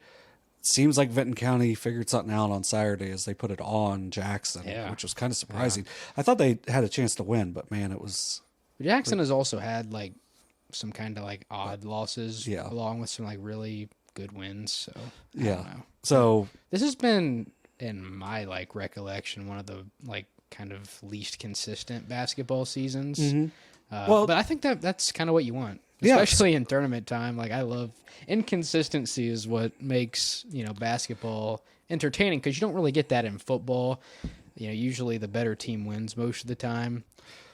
Seems like Vinton County figured something out on Saturday as they put it on Jackson, which was kind of surprising. Yeah. I thought they had a chance to win, but man, it was... Jackson has also had like some kind of like odd losses along with some like really good wins. So I don't know. So this has been, in my like recollection, one of the like kind of least consistent basketball seasons. But I think that's kind of what you want. Especially in tournament time. Like I love inconsistency is what makes, basketball entertaining, because you don't really get that in football. Usually the better team wins most of the time.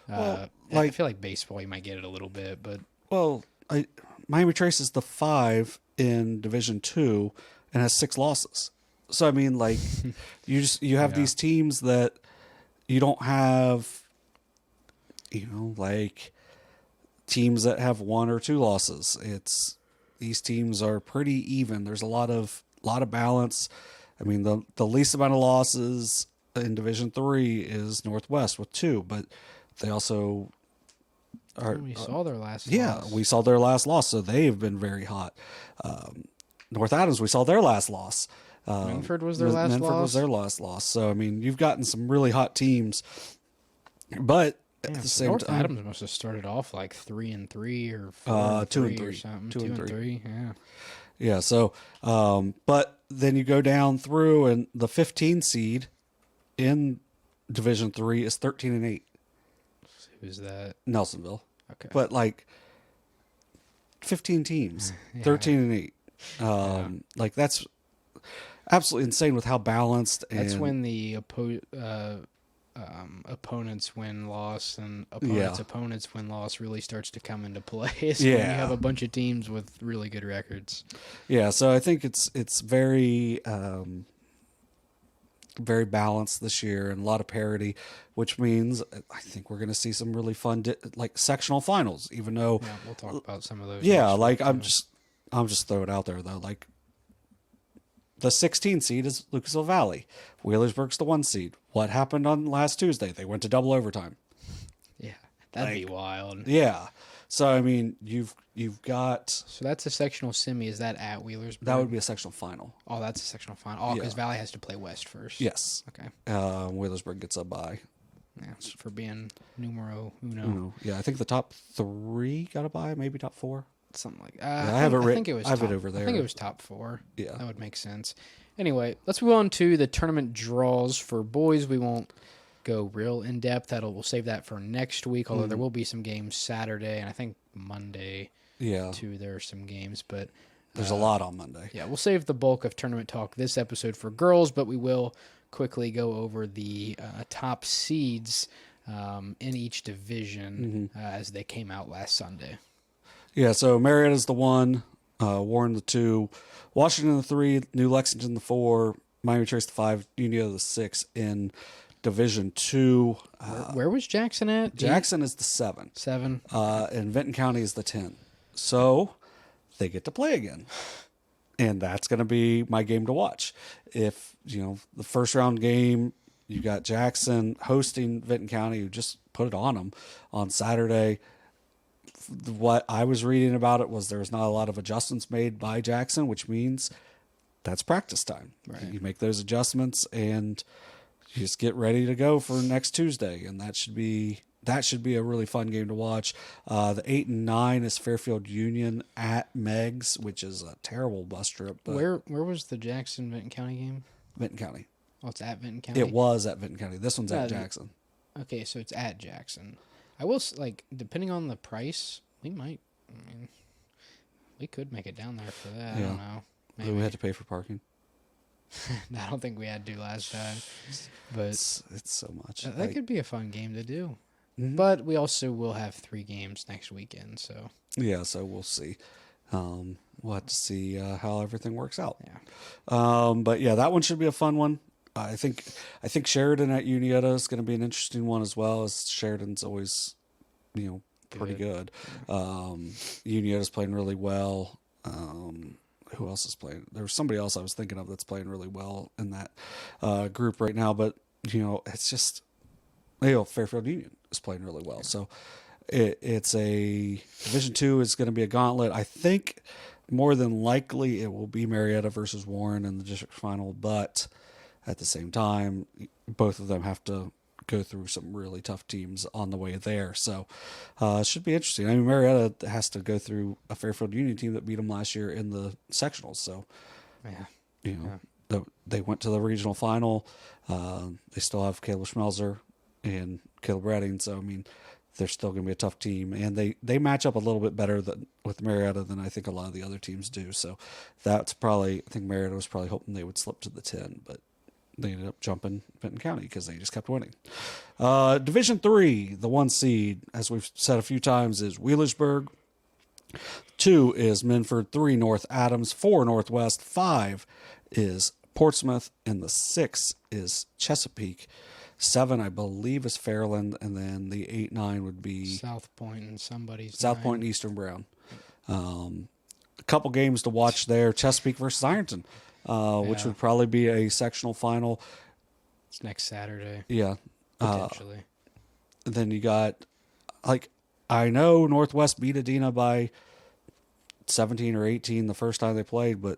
I feel like baseball you might get it a little bit, but Miami Trace is the 5 in Division II and has 6 losses. So I mean, like you have these teams that you don't have, like teams that have 1 or 2 losses. These teams are pretty even. There's a lot of balance. I mean, the least amount of losses in Division III is Northwest with 2, but they also are. We saw their last loss. Yeah, we saw their last loss, so they've been very hot. North Adams, we saw their last loss. Minford was their last loss. Minford was their last loss. So I mean, you've gotten some really hot teams, but at the same North time, Adams must have started off like 3-3 or 4-3 or something. 2-3. Yeah. Yeah. So, but then you go down through, and the 15 seed in Division III is 13-8. Who's that? Nelsonville. Okay. But like 15 teams, 13-8. Like that's absolutely insane with how balanced. That's when the opponents win-loss and opponents win-loss really starts to come into play. When you have a bunch of teams with really good records. Yeah, so I think it's very very balanced this year and a lot of parity, which means I think we're going to see some really fun like sectional finals. Even though we'll talk about some of those. Yeah, like I'm just throwing it out there though. Like the 16 seed is Lucasville Valley. Wheelersburg's the 1 seed. What happened on last Tuesday? They went to double overtime. Yeah, that'd be wild. Yeah. So I mean, you've got. So that's a sectional semi. Is that at Wheelersburg? That would be a sectional final. Oh, that's a sectional final. Oh, because Valley has to play West first. Yes. Okay. Wheelersburg gets a bye. Yeah, for being numero uno. Yeah, I think the top 3 got a bye, maybe top 4. Something like that. I have it written. I think it was. I have it over there. I think it was top 4. Yeah, that would make sense. Anyway, let's move on to the tournament draws for boys. We won't go real in depth. We'll save that for next week. Although there will be some games Saturday and I think Monday. Yeah, too. There are some games, but There's a lot on Monday. Yeah, we'll save the bulk of tournament talk this episode for girls, but we will quickly go over the top seeds in each division as they came out last Sunday. Yeah, so Marietta's the 1, Warren the 2, Washington the 3, New Lexington the 4, Miami-Trace the 5, Unioto the 6 in Division 2. Where was Jackson at? Jackson is the 7. 7. And Vinton County is the 10. So they get to play again. And that's going to be my game to watch. If, the first round game, you got Jackson hosting Vinton County, who just put it on them on Saturday. What I was reading about it was there was not a lot of adjustments made by Jackson, which means that's practice time. Right. You make those adjustments and you just get ready to go for next Tuesday. And that should be a really fun game to watch. The 8 and 9 is Fairfield Union at Meggs, which is a terrible bus trip. But Where was the Jackson-Vinton County game? Vinton County. Oh, it's at Vinton County? It was at Vinton County. This one's at Jackson. Okay, so it's at Jackson. I will, depending on the price, we could make it down there for that. Yeah. I don't know. Maybe. Do we had to pay for parking? I don't think we had to last time. But It's so much. that could be a fun game to do. Mm-hmm. But we also will have 3 games next weekend, so. Yeah, so we'll see. We'll have to see how everything works out. Yeah. But yeah, that one should be a fun one. I think Sheridan at Unioto is going to be an interesting one as well, as Sheridan's always, pretty good. Unioto's playing really well. Who else is playing? There was somebody else I was thinking of that's playing really well in that group right now. But it's just Fairfield Union is playing really well. So it's a Division 2 is going to be a gauntlet. I think more than likely it will be Marietta versus Warren in the district final, but at the same time, both of them have to go through some really tough teams on the way there. So it should be interesting. I mean, Marietta has to go through a Fairfield Union team that beat them last year in the sectionals. So, they went to the regional final. They still have Caleb Schmelzer and Caleb Redding. So, I mean, they're still going to be a tough team. And they match up a little bit better with Marietta than I think a lot of the other teams do. So I think Marietta was probably hoping they would slip to the 10, but they ended up jumping Vinton County because they just kept winning. Division 3, the 1 seed, as we've said a few times, is Wheelersburg. 2 is Minford. 3, North Adams. 4, Northwest. 5 is Portsmouth. And the 6 is Chesapeake. 7, I believe, is Fairland. And then the 8-9 would be South Point and somebody's South Point and Eastern Brown. A couple games to watch there. Chesapeake versus Ironton. Which would probably be a sectional final. It's next Saturday. Yeah. Potentially. Then you got, I know Northwest beat Adina by 17 or 18 the first time they played, but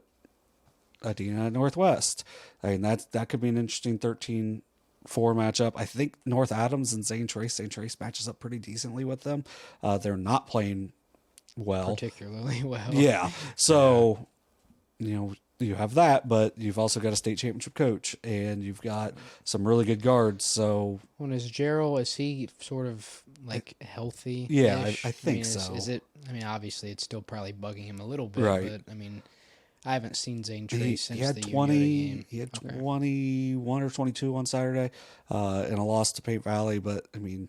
Adina at Northwest. I mean, that could be an interesting 13-4 matchup. I think North Adams and St. Trace matches up pretty decently with them. They're not playing well. Particularly well. Yeah. So, you have that, but you've also got a state championship coach, and you've got some really good guards. So, is Gerald, is he sort of healthy? Yeah, I think so. Is it? I mean, obviously, it's still probably bugging him a little bit, right? But I mean, I haven't seen Zane Trace since he had the 20. game. He had 21 or 22 on Saturday, in a loss to Paint Valley. But I mean,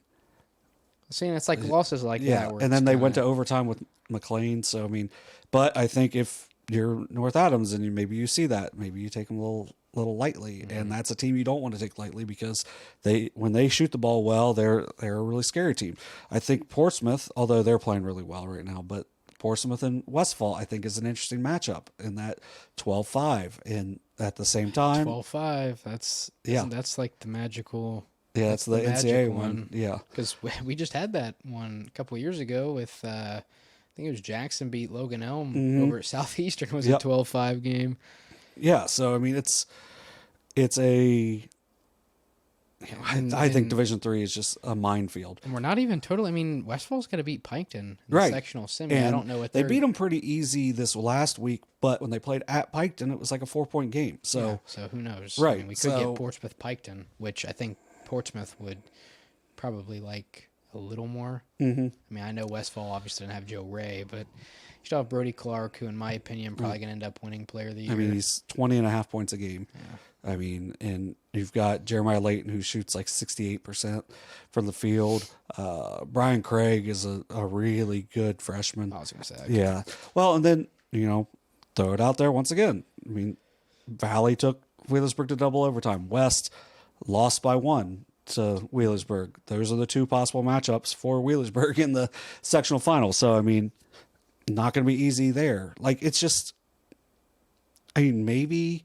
seeing it's losses like that. And then they went to overtime with McLean. So I mean, but I think if you're North Adams and maybe you see that, maybe you take them a little lightly, and that's a team you don't want to take lightly because when they shoot the ball well, they're a really scary team. I think Portsmouth, although they're playing really well right now, but Portsmouth and Westfall I think is an interesting matchup in that 12-5, and at the same time 12-5. That's like the magical. Yeah, that's the NCAA one. Yeah, because we just had that one a couple of years ago with. I think it was Jackson beat Logan Elm over at Southeastern. Was a 12-5 game. Yeah, so I mean it's a. I think Division 3 is just a minefield, and we're not even totally. I mean, Westfall's got to beat Piketon in the sectional semi. And I don't know what they beat them pretty easy this last week, but when they played at Piketon, it was like a 4-point game. So who knows? Right, I mean, we could get Portsmouth Piketon, which I think Portsmouth would probably like a little more. Mm-hmm. I mean, I know Westfall obviously didn't have Joe Ray, but you still have Brody Clark, who, in my opinion, probably going to end up winning Player of the Year. I mean, he's 20.5 points a game. Yeah. I mean, and you've got Jeremiah Layton, who shoots like 68% from the field. Brian Craig is a really good freshman. I was going to say that. Yeah. Well, and then, throw it out there once again. I mean, Valley took Wheelersburg to double overtime. West lost by 1 to Wheelersburg. Those are the 2 possible matchups for Wheelersburg in the sectional final. So, I mean, not going to be easy there. Like, it's just, I mean, maybe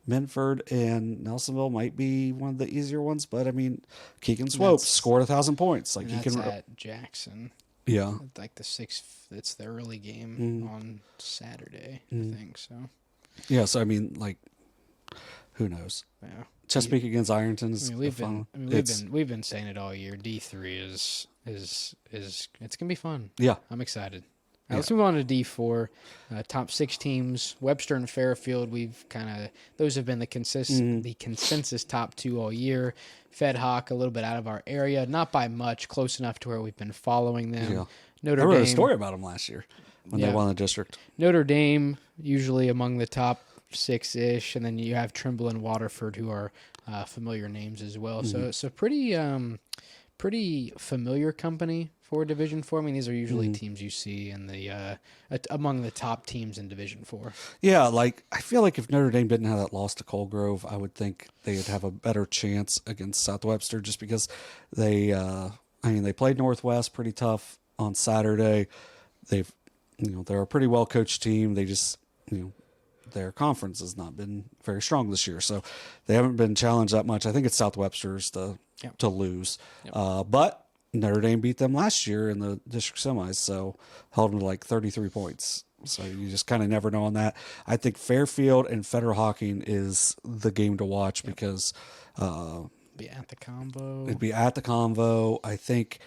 Minford and Nelsonville might be one of the easier ones, but I mean, Keegan Swope scored 1,000 points. Like, he can at Jackson. Yeah. Like the 6th, it's the early game on Saturday, I think. So. Yeah. So I mean, like, who knows? Yeah. Chesapeake against Ironton is. We've been saying it all year. D3 is it's gonna be fun. Yeah. I'm excited. Now, let's move on to D4. Top 6 teams. Webster and Fairfield. Those have been the consensus top 2 all year. Fed Hawk a little bit out of our area, not by much, close enough to where we've been following them. Yeah. Notre I wrote Dame, a story about them last year when they won the district. Notre Dame usually among the top 6-ish, and then you have Trimble and Waterford, who are familiar names as well. So it's a pretty familiar company for Division 4. I mean, these are usually teams you see in the among the top teams in Division 4. Yeah, like I feel like if Notre Dame didn't have that loss to Colgrove, I would think they'd have a better chance against South Webster, just because they played Northwest pretty tough on Saturday. They're a pretty well coached team. They just their conference has not been very strong this year, so they haven't been challenged that much. I think it's South Webster's to lose, but Notre Dame beat them last year in the district semis, so held them to like 33 points. So you just kind of never know on that. I think Fairfield and Federal Hawking is the game to watch because be at the Convo. It'd be at the Convo. I think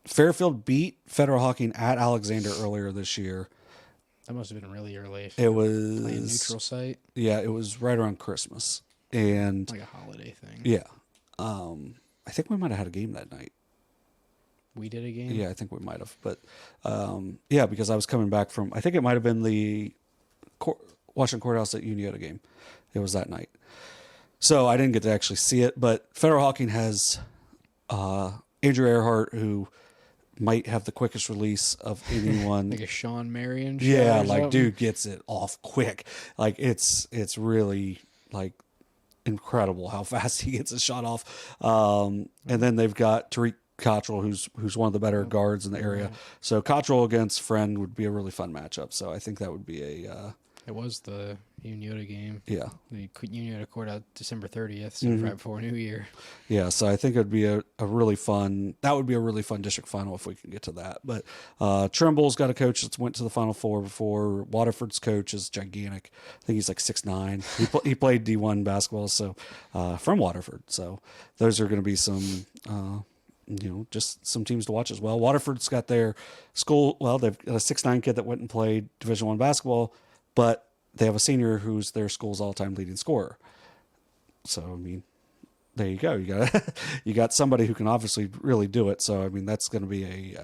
Fairfield beat Federal Hawking at Alexander earlier this year. That must have been really early. It was playing neutral site. Yeah, it was right around Christmas and like a holiday thing. Yeah, I think we might have had a game that night. We did a game? Yeah, I think we might have. But, because I was coming back from, I think it might have been the Washington Courthouse at Unioto game. It was that night. So I didn't get to actually see it. But Federal Hawking has Andrew Earhart, who might have the quickest release of anyone. Like a Sean Marion shot. Yeah, like, dude gets it off quick. Like, it's really, like, incredible how fast he gets a shot off. And then they've got Tariq Cottrell, who's one of the better guards in the area. So Cottrell against Friend would be a really fun matchup. So I think that would be it was the Unioto game. Yeah. The Unioto court out December 30th, so right before New Year. Yeah, so I think it would be a really fun district final if we can get to that. But Trimble's got a coach that's went to the Final Four before. Waterford's coach is gigantic. I think he's like 6'9". He played D1 basketball, so from Waterford. So those are going to be some just some teams to watch as well. Waterford's got their school. Well, they've got a 6'9" kid that went and played Division I basketball, but they have a senior who's their school's all-time leading scorer. So, I mean, there you go. You got somebody who can obviously really do it. So, I mean, that's going to be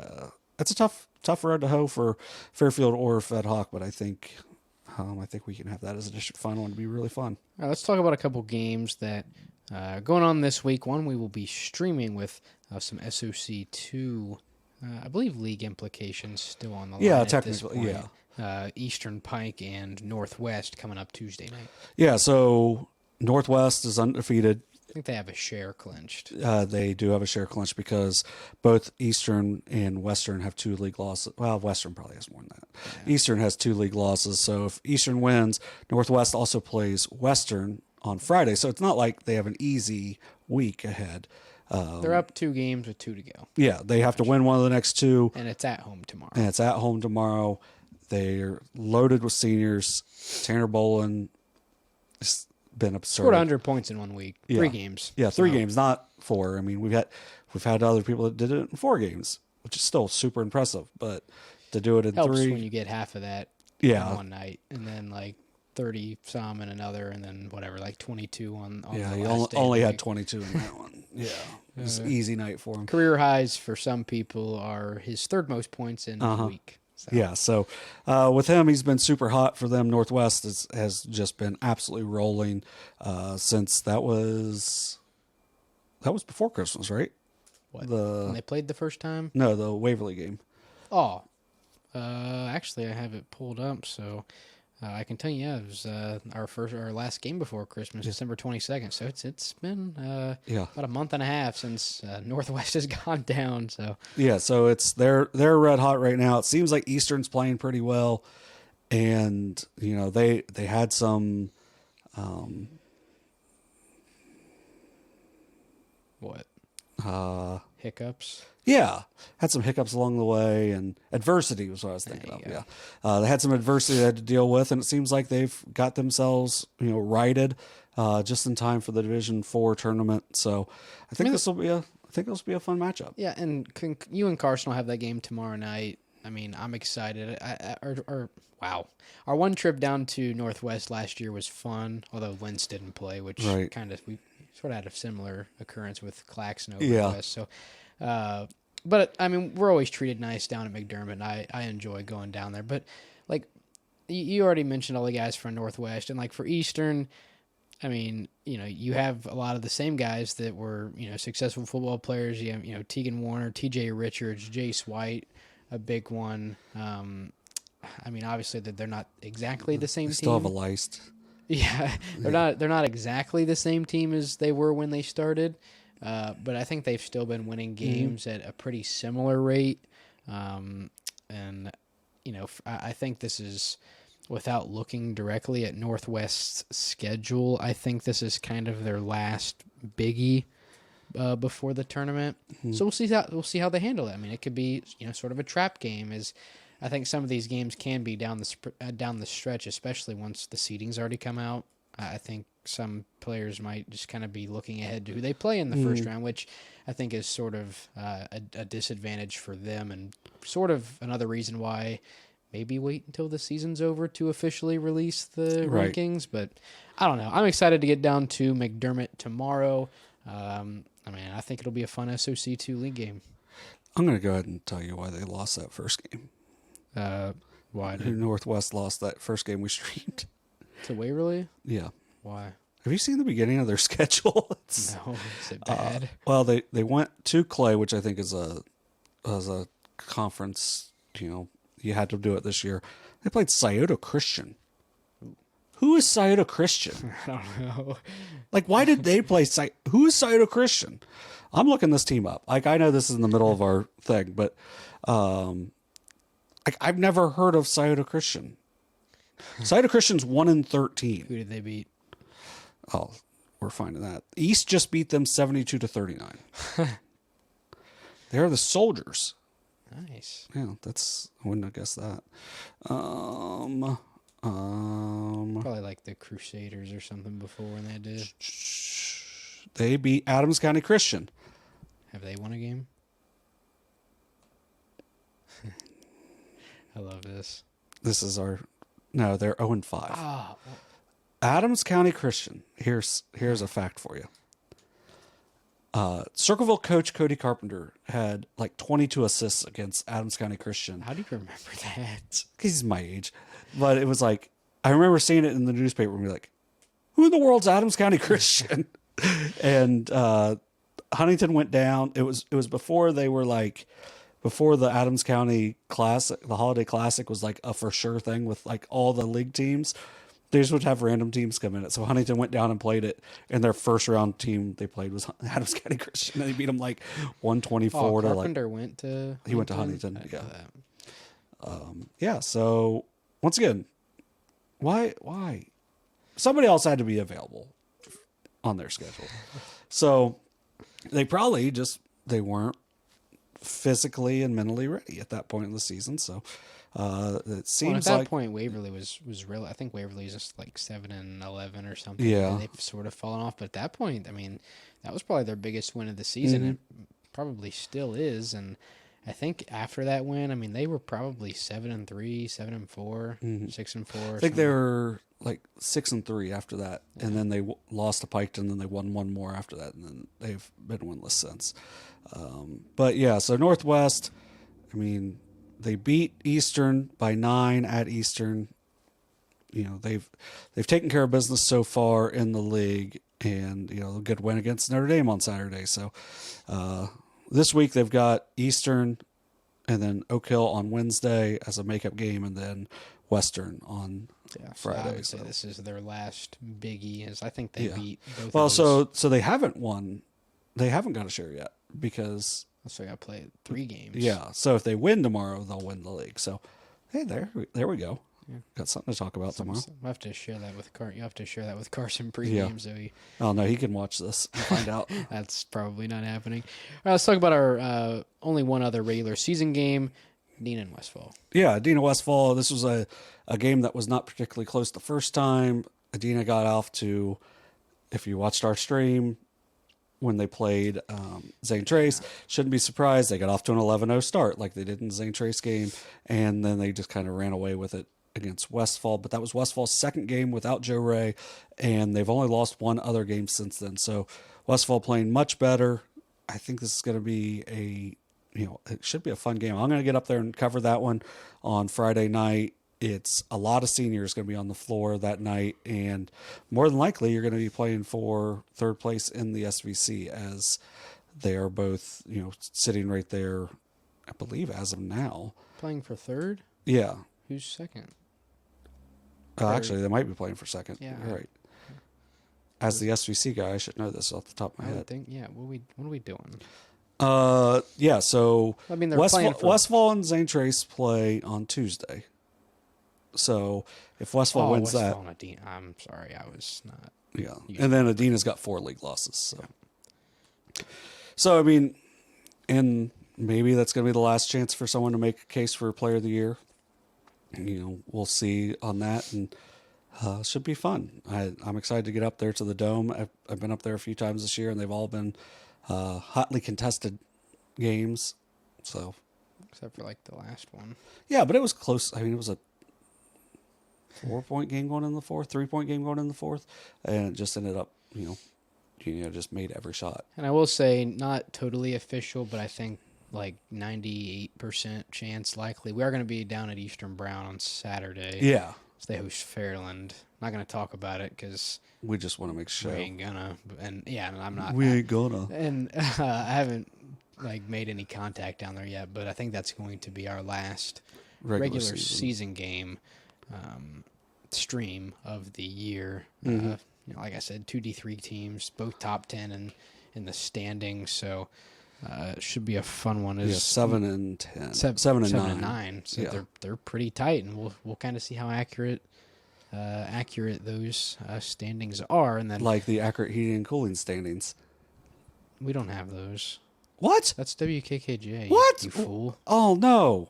that's a tough road to hoe for Fairfield or Fed Hawk, but I think we can have that as a district final and it'd be really fun. All right, let's talk about a couple games that are going on this week. One we will be streaming with some SOC2, I believe league implications still on the line. Yeah, at technically, this point. Eastern Pike and Northwest coming up Tuesday night. Yeah, so Northwest is undefeated. I think they have a share clinched. They do have a share clinched because both Eastern and Western have 2 league losses. Well, Western probably has more than that. Yeah. Eastern has 2 league losses. So if Eastern wins, Northwest also plays Western on Friday. So it's not like they have an easy week ahead. They're up 2 games with 2 to go. Yeah, they have to win one of the next 2. And it's at home tomorrow. They're loaded with seniors. Tanner Bolin has been absurd. Scored 100 points in 1 week. Yeah. 3 games. Yeah, 3 games, not 4. I mean, we've had other people that did it in 4 games, which is still super impressive. But to do it in helps 3, when you get half of that in one night, and then like 30 some in another, and then whatever, like 22 on yeah, the he last day only had 22 in that one. Yeah, it was an easy night for him. Career highs for some people are his third most points in a week. So. Yeah, so with him, he's been super hot for them. Northwest has just been absolutely rolling since that was before Christmas, right? What? When they played the first time? No, the Waverly game. Oh, actually, I have it pulled up, so I can tell you. Yeah, it was our last game before Christmas, December 22nd. So it's been about a month and a half since Northwest has gone down. So yeah, so they're red hot right now. It seems like Eastern's playing pretty well, and they had some. What? Hiccups. Yeah, had some hiccups along the way, and adversity was what I was thinking of. Yeah, they had some adversity they had to deal with, and it seems like they've got themselves, righted, just in time for the Division IV tournament. So I think this will be a fun matchup. Yeah, and you and Carson will have that game tomorrow night. I mean, I'm excited. Wow, our one trip down to Northwest last year was fun, although Lentz didn't play, which kind of we sort of had a similar occurrence with Claxon over West. So, but I mean, we're always treated nice down at McDermott. And I enjoy going down there. But like you already mentioned all the guys from Northwest, and like for Eastern, I mean, you have a lot of the same guys that were successful football players. You have Tegan Warner, T.J. Richards, Jace White, a big one. I mean, obviously that they're not exactly the same team. Still have a liced. Yeah, they're not exactly the same team as they were when they started, but I think they've still been winning games at a pretty similar rate. And I think this is, without looking directly at Northwest's schedule, I think this is kind of their last biggie before the tournament. So we'll see how they handle it. I mean, it could be sort of a trap game, as I think some of these games can be down the stretch, especially once the seedings already come out. I think some players might just kind of be looking ahead to who they play in the first round, which I think is sort of a disadvantage for them, and sort of another reason why maybe wait until the season's over to officially release the rankings. But I don't know. I'm excited to get down to McDermott tomorrow. I mean, I think it'll be a fun SOC2 league game. I'm going to go ahead and tell you why they lost that first game. Why? Northwest lost that first game we streamed. To Waverly? Yeah. Why? Have you seen the beginning of their schedule? No. Is it bad? Well, they went to Clay, which I think is a conference, you had to do it this year. They played Scioto Christian. Who is Scioto Christian? I don't know. Like, why did they play who is Scioto Christian? I'm looking this team up. Like, I know this is in the middle of our thing, but I've never heard of Scioto Christian. Scioto Christian's 1-13. Who did they beat? Oh, we're finding that. East just beat them 72-39. They're the Soldiers. Nice. Yeah, I wouldn't have guessed that. Probably like the Crusaders or something before when they did. They beat Adams County Christian. Have they won a game? I love this. This is no, they're 0-5. Oh, well. Adams County Christian. Here's a fact for you. Circleville coach Cody Carpenter had like 22 assists against Adams County Christian. How do you remember that? Because he's my age. But it was like, I remember seeing it in the newspaper and be like, who in the world's Adams County Christian? And Huntington went down. It was before they were like, before the Adams County Classic, the Holiday Classic was like a for sure thing with like all the league teams. They just would have random teams come in it. So Huntington went down and played it, and their first round team they played was Adams County Christian, and they beat them like 124 to like. Carpenter went to. He went to Huntington. Yeah. So once again, why? Somebody else had to be available on their schedule. So they probably they weren't physically and mentally ready at that point in the season. So it seems at that like point Waverly was real. I think Waverly's just like 7-11 or something. Yeah, they've sort of fallen off. But at that point, I mean, that was probably their biggest win of the season. It probably still is. And I think after that win, I mean, they were probably 7-3, 7-4, 6-4. I think they were like 6-3 after that, and then they lost to Piketon, and then they won one more after that, and then they've been winless since. But yeah, so Northwest, I mean, they beat Eastern by 9 at Eastern. You know, they've taken care of business so far in the league, and you know, a good win against Notre Dame on Saturday. So this week they've got Eastern, and then Oak Hill on Wednesday as a makeup game, and then Western on Friday. So I would say this is their last biggie. Is I think they beat both. Well, of those. so they haven't won. They haven't got a share yet because So I got to play 3 games. Yeah. So if they win tomorrow, they'll win the league. So hey, there we go. Yeah. Got something to talk about tomorrow. I have to share that with You have to share that with Carson pregame. So oh no, he can watch this and find out. That's probably not happening. All right, let's talk about our only one other regular season game, Dean and Westfall. Yeah, Adina Westfall. This was a game that was not particularly close the first time. Adina got off to, if you watched our stream when they played Zane Trace, shouldn't be surprised. They got off to an 11-0 start like they did in the Zane Trace game, and then they just kind of ran away with it against Westfall. But that was Westfall's second game without Joe Ray, and they've only lost one other game since then. So Westfall playing much better. I think this is going to be it should be a fun game. I'm going to get up there and cover that one on Friday night. It's a lot of seniors going to be on the floor that night, and more than likely you're going to be playing for third place in the SVC, as they are both, sitting right there, I believe, as of now. Playing for third? Yeah. Who's second? Actually, they might be playing for second. Yeah. You're right. As the SVC guy, I should know this off the top of my head. I think, what are we doing? Yeah, so I mean, they're playing for... Westfall and Zane Trace play on Tuesday. So if Westfall wins Westfall and Adina. I'm sorry, I was not. Yeah, and then Adina's got 4 league losses. So I mean, and maybe that's going to be the last chance for someone to make a case for Player of the Year. We'll see on that, and should be fun. I'm excited to get up there to the Dome. I've been up there a few times this year, and they've all been hotly contested games. So, except for like the last one. Yeah, but it was close. I mean, it was a 4-point game going in the fourth, 3-point game going in the fourth, and it just ended up, just made every shot. And I will say, not totally official, but I think like 98% chance likely we are going to be down at Eastern Brown on Saturday. Yeah. So they host Fairland. Not going to talk about it because we just want to make sure. We ain't gonna. And I'm not. We ain't gonna. And I haven't made any contact down there yet, but I think that's going to be our last regular season game stream of the year. Mm-hmm. Like I said, 2D3 teams, both top 10 in the standings. So it should be a fun one. 7 and 10, 7 and 9. So they're pretty tight, and we'll kind of see how accurate those standings are, and then like the accurate heating and cooling standings. We don't have those. What? That's WKKJ. What? You fool! Oh no,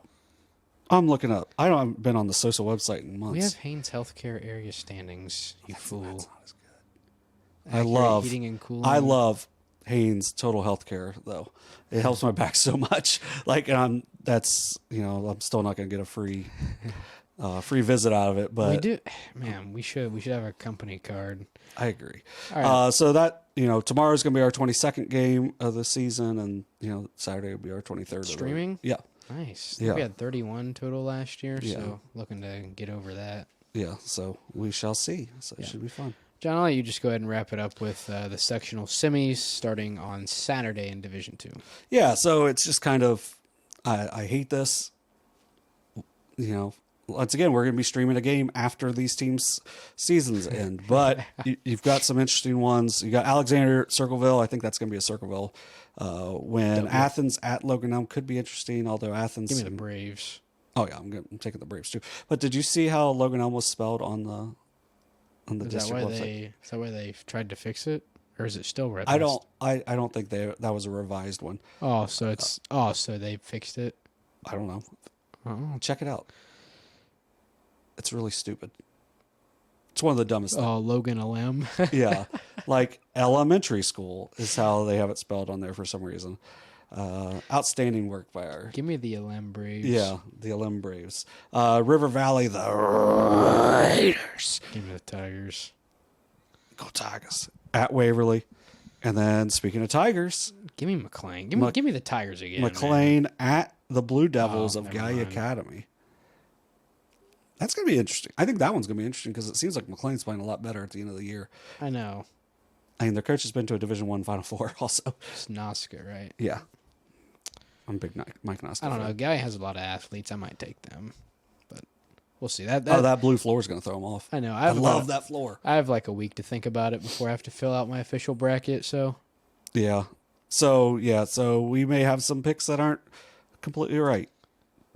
I'm looking up. I haven't been on the SOSA website in months. We have Haynes Healthcare area standings. You fool! That's not as good. Accurate heating and cooling. I love Haynes Total Healthcare though. It helps my back so much. I'm still not going to get a free visit out of it, but we do. Man, we should have a company card. I agree. All right. So that tomorrow's going to be our 22nd game of the season, and Saturday will be our 23rd. Streaming? Yeah. Nice. Yeah. We had 31 total last year, so looking to get over that. Yeah. So we shall see. So it should be fun. John, I'll let you just go ahead and wrap it up with the sectional semis starting on Saturday in Division 2. Yeah, so it's just kind of, I hate this. Once again, we're going to be streaming a game after these teams' seasons end, but you've got some interesting ones. You got Alexander at Circleville. I think that's going to be a Circleville win. Athens at Logan Elm could be interesting, although Athens... Give me the Braves. Oh, yeah, I'm taking the Braves too. But did you see how Logan Elm was spelled on the district website? Is that why they tried to fix it, or is it still revised? I don't think that was a revised one. Oh, so it's so they fixed it. I don't know. Oh. Check it out. It's really stupid. It's one of the dumbest things. Oh, Logan LM. Yeah, like elementary school is how they have it spelled on there for some reason. Outstanding work by our... Give me the LM Braves. Yeah, the LM Braves. River Valley, the Raiders. Give me the Tigers. Go Tigers. At Waverly. And then, speaking of Tigers... Give me McLean. Give me the Tigers again. McLean at the Blue Devils of Guy Academy. That's going to be interesting. I think that one's going to be interesting because it seems like McLean's playing a lot better at the end of the year. I know. I mean, their coach has been to a Division I Final Four also. It's Noska, right? Yeah. I'm a big Mike Noska. I don't know. Guy has a lot of athletes. I might take them. But we'll see. That blue floor is going to throw them off. I know. I love that floor. I have like a week to think about it before I have to fill out my official bracket, so... Yeah. So we may have some picks that aren't completely right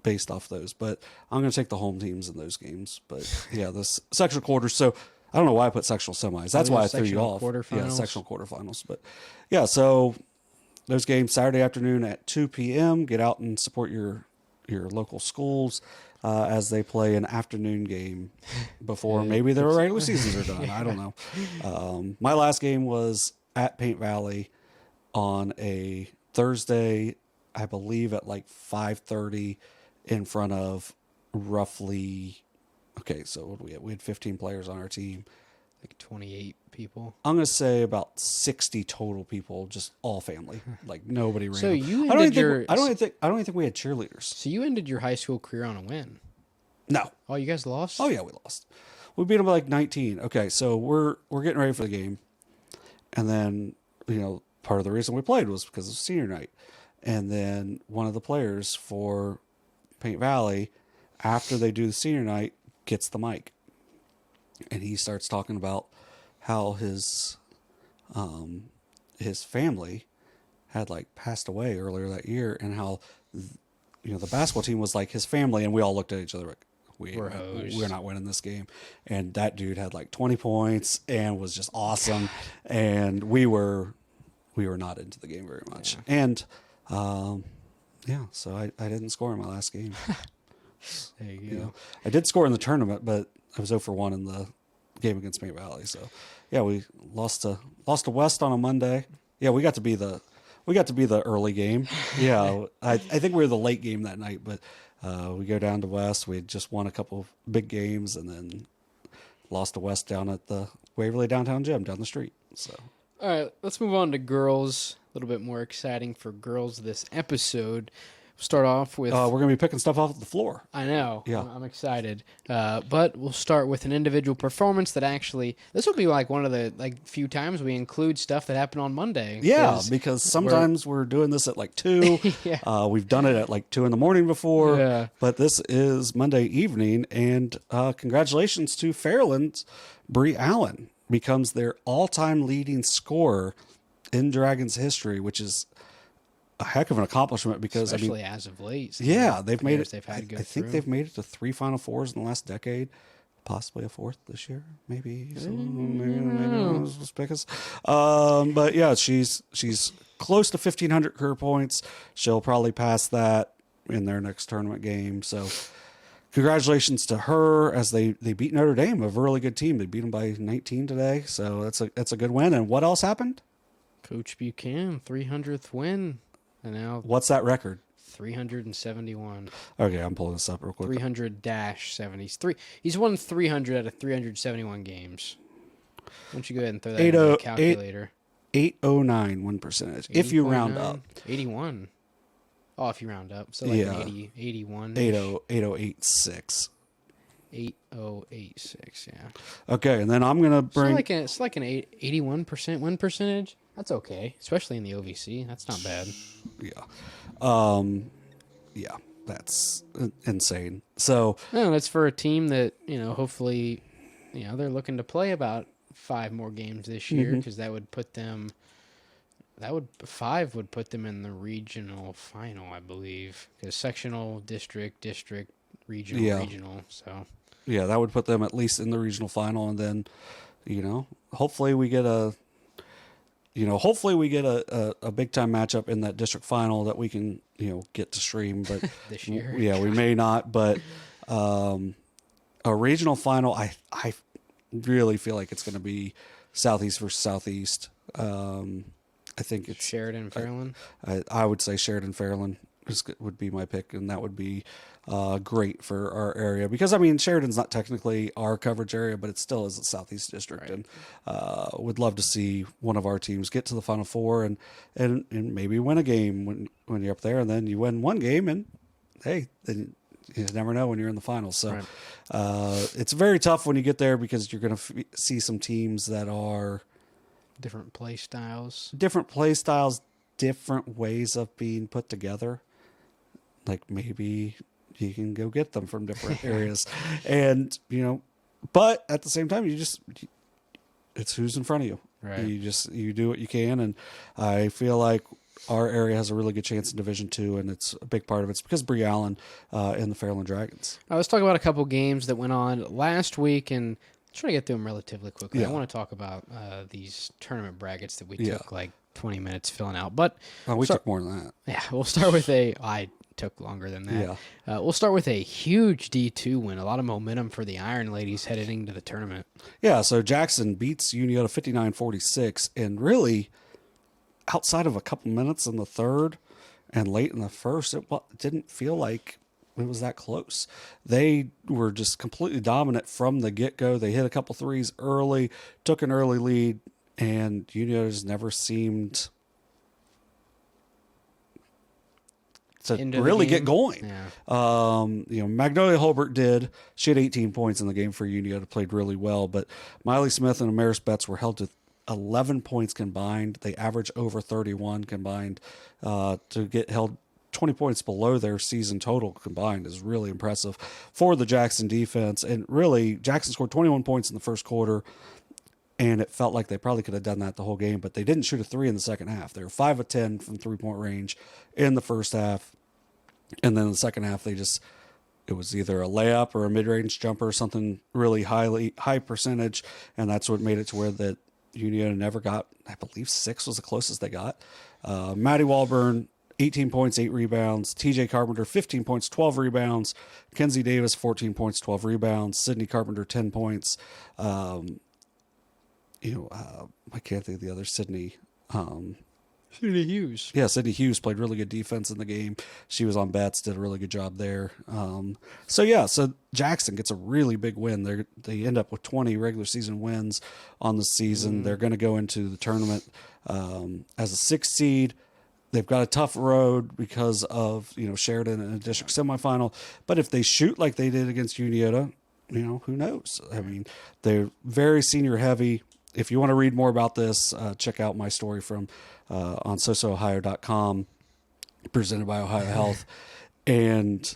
based off those, but I'm going to take the home teams in those games. But yeah, this sectional quarters. So I don't know why I put sectional semis. That's why I threw you off. Yeah, sectional quarterfinals. But yeah, so those games Saturday afternoon at 2 p.m. Get out and support your local schools as they play an afternoon game before maybe their regular seasons are done. I don't know. My last game was at Paint Valley on a Thursday, I believe at like 5:30 in front of roughly, so what we had 15 players on our team. Like 28 people. I'm going to say about 60 total people, just all family. Like nobody ran. So you ended I don't even think we had cheerleaders. So you ended your high school career on a win. No. Oh, you guys lost? Oh yeah, we lost. We beat them by like 19. Okay, so we're getting ready for the game. And then, part of the reason we played was because of senior night. And then one of the players for Paint Valley, after they do the senior night, gets the mic. And he starts talking about how his family had like passed away earlier that year, and how the basketball team was like his family, and we all looked at each other like we're not winning this game. And that dude had like 20 points and was just awesome. And we were not into the game very much. Yeah. And so I didn't score in my last game. There you go. I did score in the tournament, but I was 0 for 1 in the game against Paint Valley. So yeah, we lost to West on a Monday. Yeah, we got to be the early game. Yeah, I think we were the late game that night, but we go down to West. We had just won a couple of big games and then lost to West down at the Waverly Downtown Gym down the street. So all right, let's move on to girls. A little bit more exciting for girls this episode. Start off with... we're going to be picking stuff off the floor. I know. Yeah. I'm excited. But we'll start with an individual performance that actually... This will be like one of the few times we include stuff that happened on Monday. Yeah, because sometimes we're doing this at like 2. Yeah. We've done it at like 2 in the morning before. Yeah. But this is Monday evening. And congratulations to Fairland's Bree Allen. Becomes their all-time leading scorer in Dragons history, which is a heck of an accomplishment because especially as of late. Yeah, they've made it. I think they've made it to 3 Final Fours in the last decade, possibly a 4th this year, maybe. But yeah, she's close to 1,500 career points. She'll probably pass that in their next tournament game. So congratulations to her as they beat Notre Dame, a really good team. They beat them by 19 today, so that's a good win. And what else happened? Coach Buchanan, 300th win. And now what's that record? 371. Okay, I'm pulling this up real quick. 300-73. He's won 300 out of 371 games. Why don't you go ahead and throw that in the calculator? 809 win percentage. If you round up. 81. Oh, if you round up. So like 81. 8086. 8086, yeah. Okay, and then I'm going to bring... It's like an 81% win percentage. That's okay, especially in the OVC. That's not bad. Yeah. Yeah, that's insane. So... No, that's for a team that, hopefully, they're looking to play about 5 more games this year because that would put them... 5 would put them in the regional final, I believe. Because sectional, district, regional, so... Yeah, that would put them at least in the regional final, and then, hopefully we get a big time matchup in that district final that we can, get to stream. But this year, yeah, we may not. But a regional final, I really feel like it's going to be Southeast versus Southeast. I think it's Sheridan, Fairland. I would say Sheridan, Fairland would be my pick, and that would be great for our area because I mean Sheridan's not technically our coverage area, but it still is the Southeast District, Right. and would love to see one of our teams get to the Final Four and maybe win a game when you're up there, and then you win one game, and hey, then you never know when you're in the finals. So Right. it's very tough when you get there because you're going to see some teams that are Different play styles. Different ways of being put together. Like maybe you can go get them from different areas, and but at the same time, it's who's in front of you. Right. You do what you can, and I feel like our area has a really good chance in Division II, and it's a big part of it's because Bree Allen and the Fairland Dragons. Let's talk about a couple games that went on last week, and try to get through them relatively quickly. Yeah. I want to talk about these tournament brackets that we Yeah. took like 20 minutes filling out, but We took more than that. yeah, we'll start with I took longer than that. Yeah. We'll start with a huge D2 win. A lot of momentum for the Iron Ladies heading into the tournament. Yeah, so Jackson beats Unioto 59-46, and really, outside of a couple minutes in the third and late in the first, it didn't feel like it was that close. They were just completely dominant from the get-go. They hit a couple threes early, took an early lead, and Unioto's never seemed to really get going. Yeah. Magnolia Holbert did. She had 18 points in the game for Unioto, played really well, but Miley Smith and Amaris Betts were held to 11 points combined. They average over 31 combined. To get held 20 points below their season total combined is really impressive for the Jackson defense. And really, Jackson scored 21 points in the first quarter, and it felt like they probably could have done that the whole game, but they didn't shoot a three in the second half. They were 5 of 10 from three-point range in the first half. And then in the second half, it was either a layup or a mid-range jumper, something really high percentage, and that's what made it to where that Unioto never got, I believe 6 was the closest they got. Maddie Walburn, 18 points, 8 rebounds. TJ Carpenter, 15 points, 12 rebounds. Kenzie Davis, 14 points, 12 rebounds. Sydney Carpenter, 10 points. I can't think of the other Sydney. Sydney Hughes. Yeah, Sydney Hughes played really good defense in the game. She was on bets, did a really good job there. So Jackson gets a really big win. They end up with 20 regular season wins on the season. They're going to go into the tournament as a 6th seed. They've got a tough road because of Sheridan in a district semifinal. But if they shoot like they did against Unioto, who knows? I mean, they're very senior heavy. If you want to read more about this, check out my story from on SOSA-Ohio.com, presented by Ohio Health. And,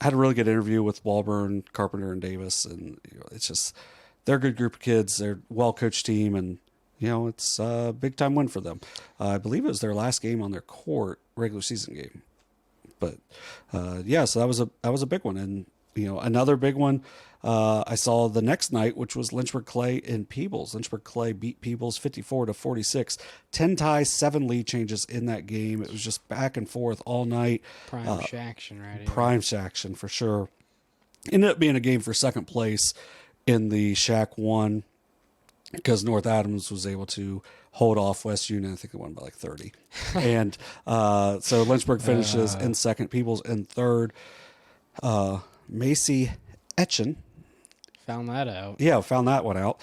had a really good interview with Walburn, Carpenter, and Davis. And it's just, they're a good group of kids. They're a well-coached team. And, it's a big-time win for them. I believe it was their last game on their court, regular season game. But, so that was a big one. And, another big one I saw the next night, which was Lynchburg-Clay and Peebles. Lynchburg-Clay beat Peebles 54-46. 10 ties, 7 lead changes in that game. It was just back and forth all night. Prime action, right? Prime action for sure. Ended up being a game for second place in the Shack 1 because North Adams was able to hold off West Union. I think it won by like 30. And so Lynchburg finishes in second, Peebles in third. Macy Etchen. Found that out. Yeah, found that one out.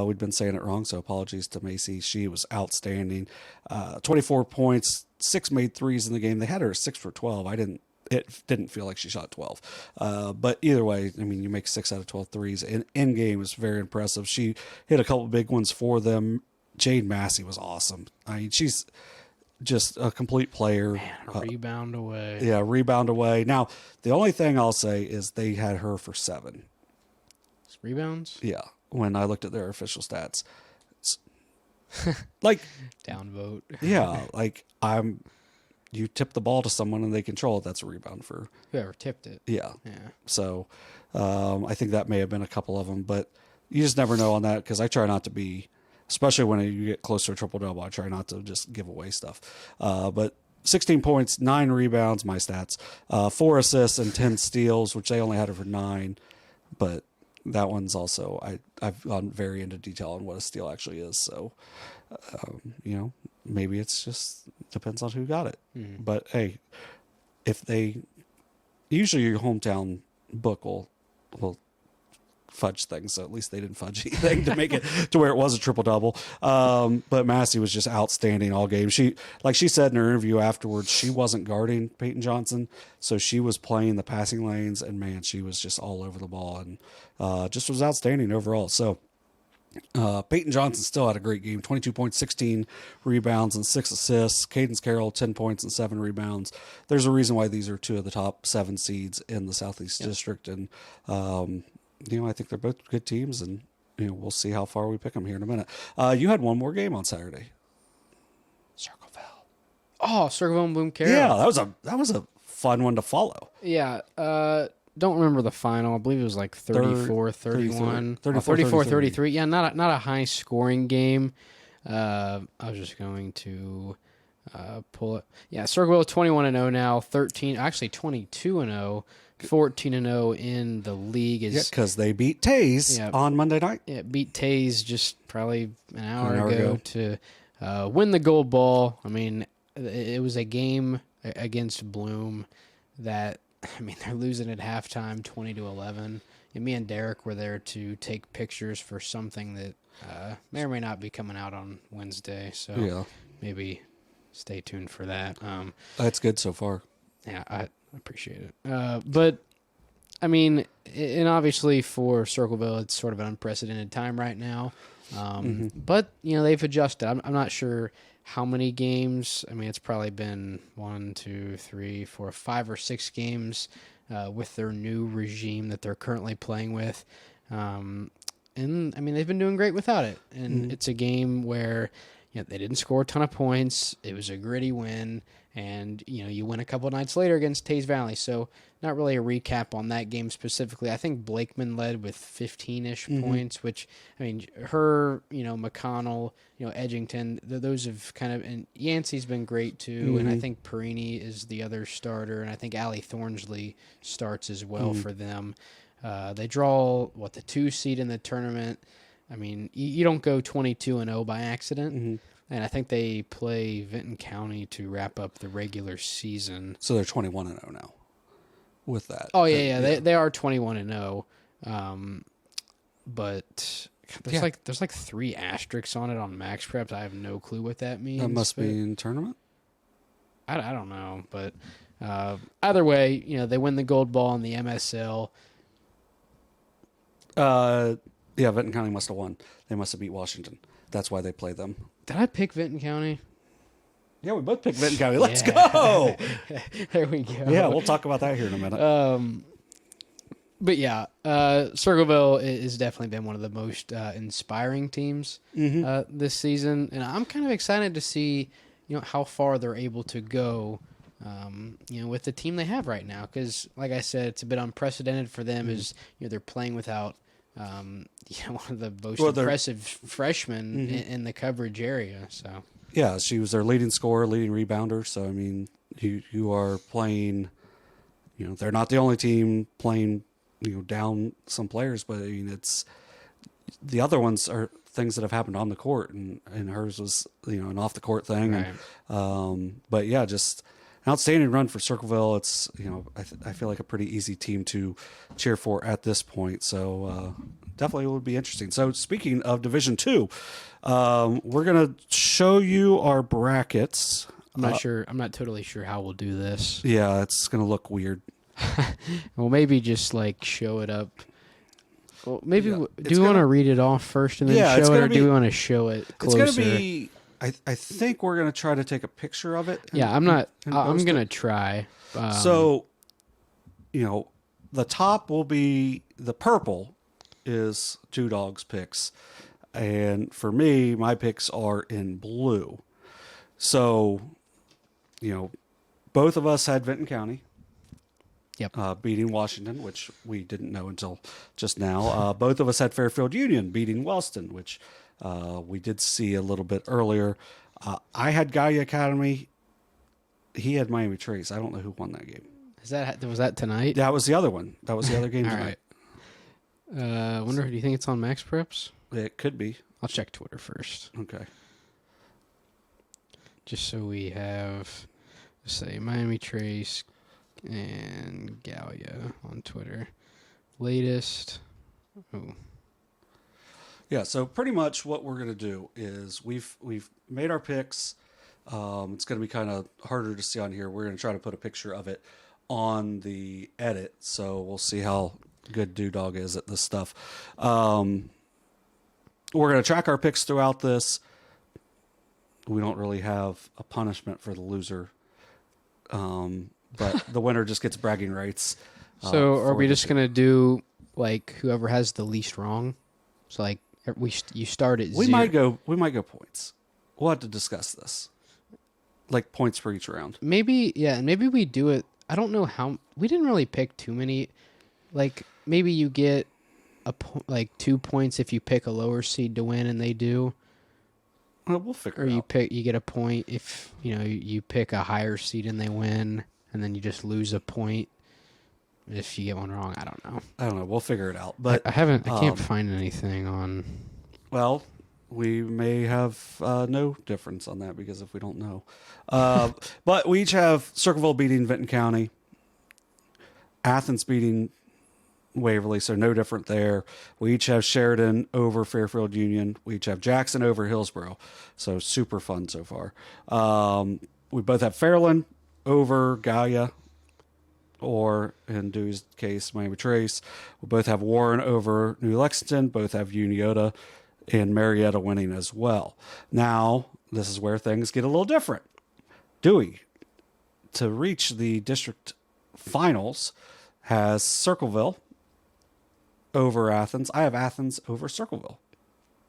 We'd been saying it wrong, so apologies to Macy. She was outstanding. 24 points, 6 made threes in the game. They had her at 6 for 12. It didn't feel like she shot 12. But either way, I mean, you make 6 out of 12 threes. In game is very impressive. She hit a couple big ones for them. Jade Massey was awesome. I mean, she's just a complete player. Man, rebound away. Yeah, rebound away. Now, the only thing I'll say is they had her for 7. Rebounds? Yeah, when I looked at their official stats. It's like downvote. Yeah, like you tip the ball to someone and they control it, that's a rebound for whoever tipped it. Yeah. Yeah. So I think that may have been a couple of them, but you just never know on that because I try not to be, especially when you get close to a triple-double, I try not to just give away stuff. But 16 points, 9 rebounds, my stats, 4 assists and 10 steals, which they only had her for 9. But that one's also, I've gone very into detail on what a steal actually is. So, maybe it's just depends on who got it. Mm-hmm. But hey, usually your hometown book will fudge things. So at least they didn't fudge anything to make it to where it was a triple-double. But Massey was just outstanding all game. She said in her interview afterwards, she wasn't guarding Peyton Johnson, so she was playing the passing lanes, and man, she was just all over the ball and just was outstanding overall. So Peyton Johnson still had a great game, 22 points, 16 rebounds, and 6 assists. Cadence Carroll, 10 points and 7 rebounds. There's a reason why these are 2 of the top 7 seeds in the Southeast District, and I think they're both good teams, and we'll see how far we pick them here in a minute. You had one more game on Saturday. Circleville. Oh, Circleville and Bloom Carroll. Yeah, that was a fun one to follow. Yeah. Don't remember the final. I believe it was like 34-31. 34-33. Yeah, not a high scoring game. I was just going to pull it. Yeah, Circleville 21-0 now, 22-0. 14-0 in the league. Because they beat Taze on Monday night. Yeah, beat Taze just probably an hour ago to win the gold ball. I mean, it was a game against Bloom that, they're losing at halftime 20-11. And me and Derek were there to take pictures for something that may or may not be coming out on Wednesday. So maybe stay tuned for that. That's good so far. Yeah, I appreciate it. But, and obviously for Circleville, it's sort of an unprecedented time right now. But, they've adjusted. I'm not sure how many games. It's probably been 1, 2, 3, 4, 5 or 6 games with their new regime that they're currently playing with. And, they've been doing great without it. And it's a game where they didn't score a ton of points. It was a gritty win. And, you win a couple of nights later against Taze Valley. So not really a recap on that game specifically. I think Blakeman led with 15-ish points, which, her, McConnell, Edgington, those have kind of, and Yancey's been great too. And I think Perini is the other starter. And I think Allie Thornsley starts as well for them. They draw, the 2 seed in the tournament. You don't go 22-0 by accident. And I think they play Vinton County to wrap up the regular season. So they're 21-0 now with that. Oh, yeah. They are 21-0. But there's like 3 asterisks on it on Max Preps. I have no clue what that means. That must be in tournament? I don't know. But either way, they win the gold ball in the MSL. Yeah, Vinton County must have won. They must have beat Washington. That's why they play them. Did I pick Vinton County? Yeah, we both picked Vinton County. Let's go. There we go. Yeah, we'll talk about that here in a minute. But yeah, Circleville has definitely been one of the most inspiring teams this season, and I'm kind of excited to see how far they're able to go. With the team they have right now, because like I said, it's a bit unprecedented for them. As they're playing without. One of the most impressive freshmen in the coverage area. So yeah, she was their leading scorer, leading rebounder. So you are playing. They're not the only team playing. Down some players, but it's the other ones are things that have happened on the court, and hers was an off the court thing. Right. And, but yeah, just an outstanding run for Circleville. It's I feel like a pretty easy team to cheer for at this point. So definitely would be interesting. So speaking of Division II, we're gonna show you our brackets. I'm not totally sure how we'll do this. Yeah, it's gonna look weird. Well, maybe just show it up. Well, maybe do we want to read it off first and then show it, or do we want to show it closer? It's gonna be. I think we're gonna try to take a picture of it. I'm gonna try. So, the top will be the purple is Two Dogs picks, and for me, my picks are in blue. So, both of us had Vinton County. Yep. Beating Washington, which we didn't know until just now. Both of us had Fairfield Union beating Wellston, which we did see a little bit earlier. I had Gaia Academy. He had Miami Trace. I don't know who won that game. Was that tonight? That was the other one. That was the other game tonight. Right. I wonder, do you think it's on Max Preps? It could be. I'll check Twitter first. Okay. just so we have, let's say, Miami Trace and Gallia on Twitter. Latest. Oh. Yeah, so pretty much what we're going to do is we've made our picks. It's going to be kind of harder to see on here. We're going to try to put a picture of it on the edit, so we'll see how good Dewdog is at this stuff. We're going to track our picks throughout this. We don't really have a punishment for the loser, but the winner just gets bragging rights. So are we just going to do, like, whoever has the least wrong? So, like, you start at 0. We might go points. We'll have to discuss this. Like points for each round. Maybe we do it. I don't know how. We didn't really pick too many. Like, maybe you get like 2 points if you pick a lower seed to win, and they do. We'll figure it out. You get a point if you pick a higher seed and they win, and then you just lose a point if you get one wrong. I don't know. We'll figure it out. But I can't find anything on. Well, we may have no difference on that because if we don't know. But we each have Circleville beating Vinton County, Athens beating Waverly, so no different there. We each have Sheridan over Fairfield Union. We each have Jackson over Hillsboro, so super fun so far. We both have Fairland over Gallia, or in Dewey's case, Miami Trace. We both have Warren over New Lexington. Both have Unioto and Marietta winning as well. Now, this is where things get a little different. Dewey, to reach the district finals, has Circleville over Athens. I have Athens over Circleville.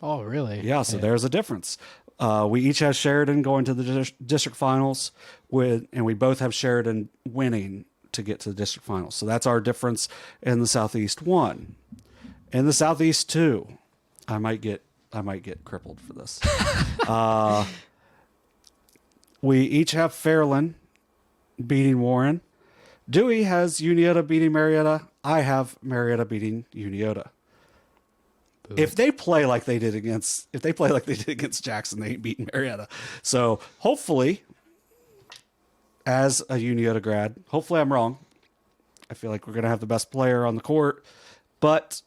Oh, really? Yeah, so there's a difference. We each have Sheridan going to the district finals, and we both have Sheridan winning to get to the district finals. So that's our difference in the Southeast 1. In the Southeast 2, I might get crippled for this. We each have Fairland beating Warren. Dewey has Unioto beating Marietta. I have Marietta beating Unioto. Boo. If they play like they did against Jackson, they ain't beating Marietta. So hopefully, as a Unioto grad, hopefully I'm wrong. I feel like we're gonna have the best player on the court, but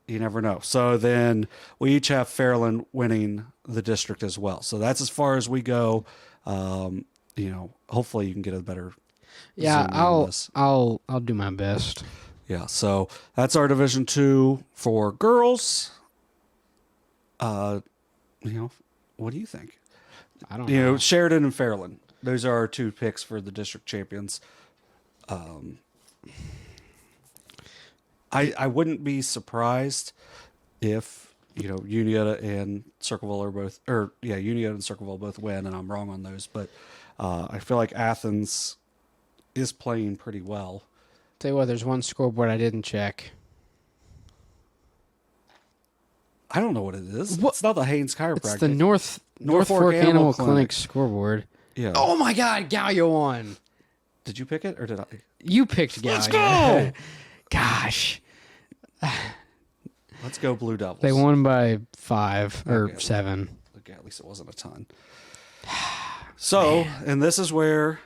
you never know. So then we each have Fairland winning the district as well. So that's as far as we go. Hopefully you can get a better. Yeah, I'll do my best. Yeah, so that's our Division 2 for girls. What do you think? I don't know. Sheridan and Fairland. Those are our 2 picks for the district champions. I wouldn't be surprised if Unioto and Circleville Unioto and Circleville both win, and I'm wrong on those. But I feel like Athens is playing pretty well. Tell you what, there's one scoreboard I didn't check. I don't know what it is. What? It's not the Haynes Chiropractic. It's the North Fork Animal Clinic scoreboard. Yeah. Oh my God, Gallia won. Did you pick it or did I? You picked Gallia. Let's go. Gosh. Let's go Blue Devils. They won by 5 or 7. Okay, at least it wasn't a ton. So, and this is where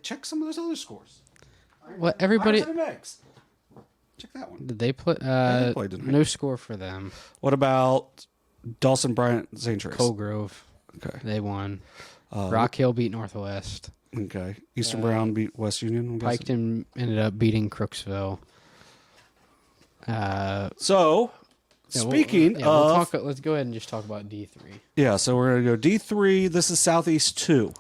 check some of those other scores. What everybody? Check that one. Did they play? They played, didn't they? No score for them. What about Dawson Bryant St. Trace? Colgrove. Okay. They won. Rock Hill beat Northwest. Okay. Eastern Brown beat West Union. Piketon ended up beating Crooksville. Speaking of... let's go ahead and just talk about D3. Yeah, so we're going to go D3. This is Southeast 2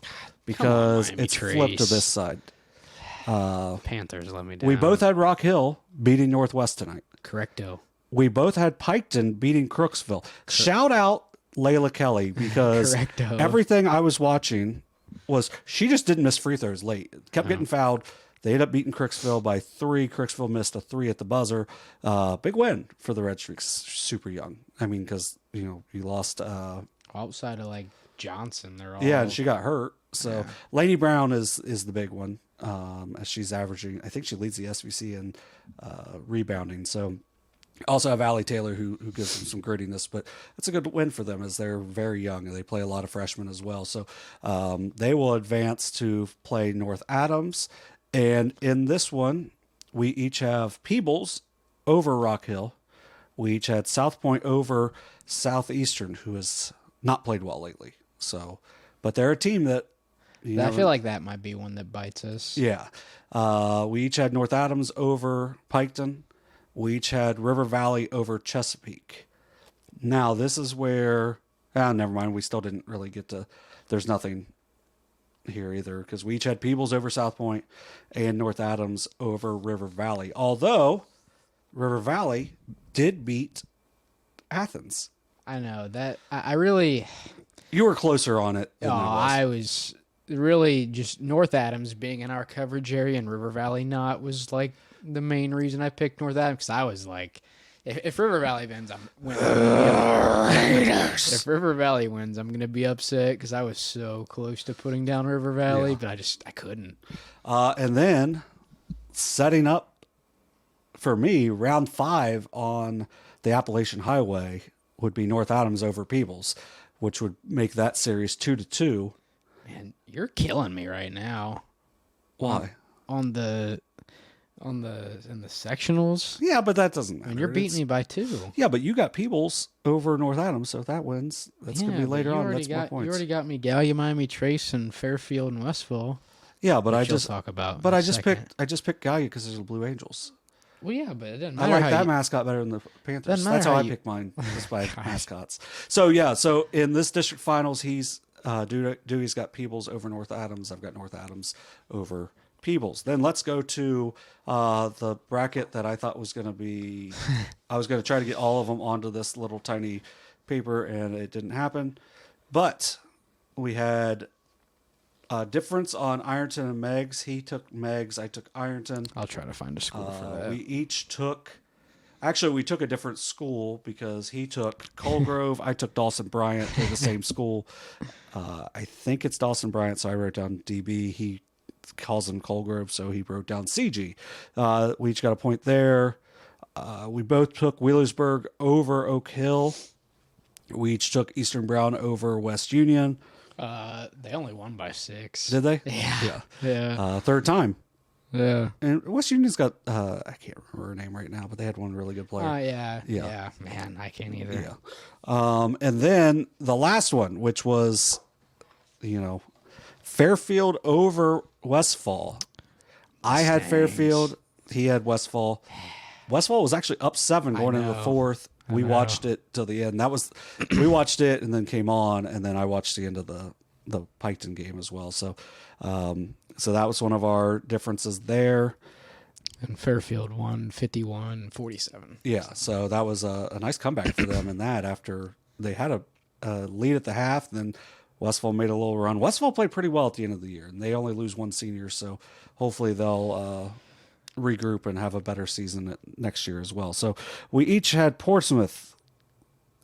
because it's Trace. flipped to this side. Panthers let me down. We both had Rock Hill beating Northwest tonight. Correcto. We both had Piketon beating Crooksville. Shout out Layla Kelly because everything I was watching was she just didn't miss free throws late. Kept getting fouled. They ended up beating Crooksville by 3. Crooksville missed a 3 at the buzzer. Big win for the Red Streaks. Super young. I mean, because you lost outside of like Johnson. They're all and she got hurt. So Lainey Brown is the big one. As she's averaging, I think she leads the SVC in rebounding. So Also have Allie Taylor, who gives them some grittiness, but it's a good win for them as they're very young and they play a lot of freshmen as well. So they will advance to play North Adams. And in this one, we each have Peebles over Rock Hill. We each had South Point over Southeastern, who has not played well lately. So, but they're a team that I feel like that might be one that bites us. Yeah. We each had North Adams over Piketon. We each had River Valley over Chesapeake. Now, this is where... never mind. We still didn't really get to... There's nothing here either, because we each had Peebles over South Point and North Adams over River Valley. Although, River Valley did beat Athens. I know. That I really... You were closer on it than I was really just North Adams being in our coverage area and River Valley not was like the main reason I picked North Adams, because I was like, if River Valley wins, I'm if River Valley wins, I'm gonna be upset because I was so close to putting down River Valley, but I couldn't. And then setting up for me, round 5 on the Appalachian Highway would be North Adams over Peebles, which would make that series 2-2. Man, you're killing me right now. Why? In the sectionals? Yeah, but that doesn't matter. And you're beating me by 2. Yeah, but you got Peebles over North Adams, so if that wins, that's going to be later on. That's more points. You already got me Gallia, Miami Trace, and Fairfield and Westfall. Yeah, but I just talk about. But I just picked Gallia because there's the Blue Angels. Well, yeah, but it doesn't matter. I like that mascot better than the Panthers. That's how I pick mine, just by mascots. So yeah, so in this district finals, Dewey's got Peebles over North Adams. I've got North Adams over Peebles. Then let's go to the bracket that I thought was going to be... I was going to try to get all of them onto this little tiny paper, and it didn't happen. But we had a difference on Ironton and Meggs. He took Meggs. I took Ironton. I'll try to find a school for that. We each took... Actually, we took a different school because he took Colgrove. I took Dawson Bryant. They're the same school. I think it's Dawson Bryant, so I wrote down DB. He calls him Colgrove, so he wrote down CG. We each got a point there. We both took Wheelersburg over Oak Hill. We each took Eastern Brown over West Union. They only won by 6. Did they? Yeah. Third time. Yeah. And West Union's got, I can't remember her name right now, but they had one really good player. Yeah. Man, I can't either. Yeah. And then the last one, which was, Fairfield over Westfall. I had Fairfield. He had Westfall. Westfall was actually up 7 going into the 4th. We watched it till the end. We watched it and then came on, and then I watched the end of the Piketon game as well. So, so that was one of our differences there. And Fairfield won 51-47. Yeah, so that was a nice comeback for them in that after they had a lead at the half, then Westfall made a little run. Westfall played pretty well at the end of the year, and they only lose one senior, so hopefully they'll regroup and have a better season next year as well. So we each had Portsmouth.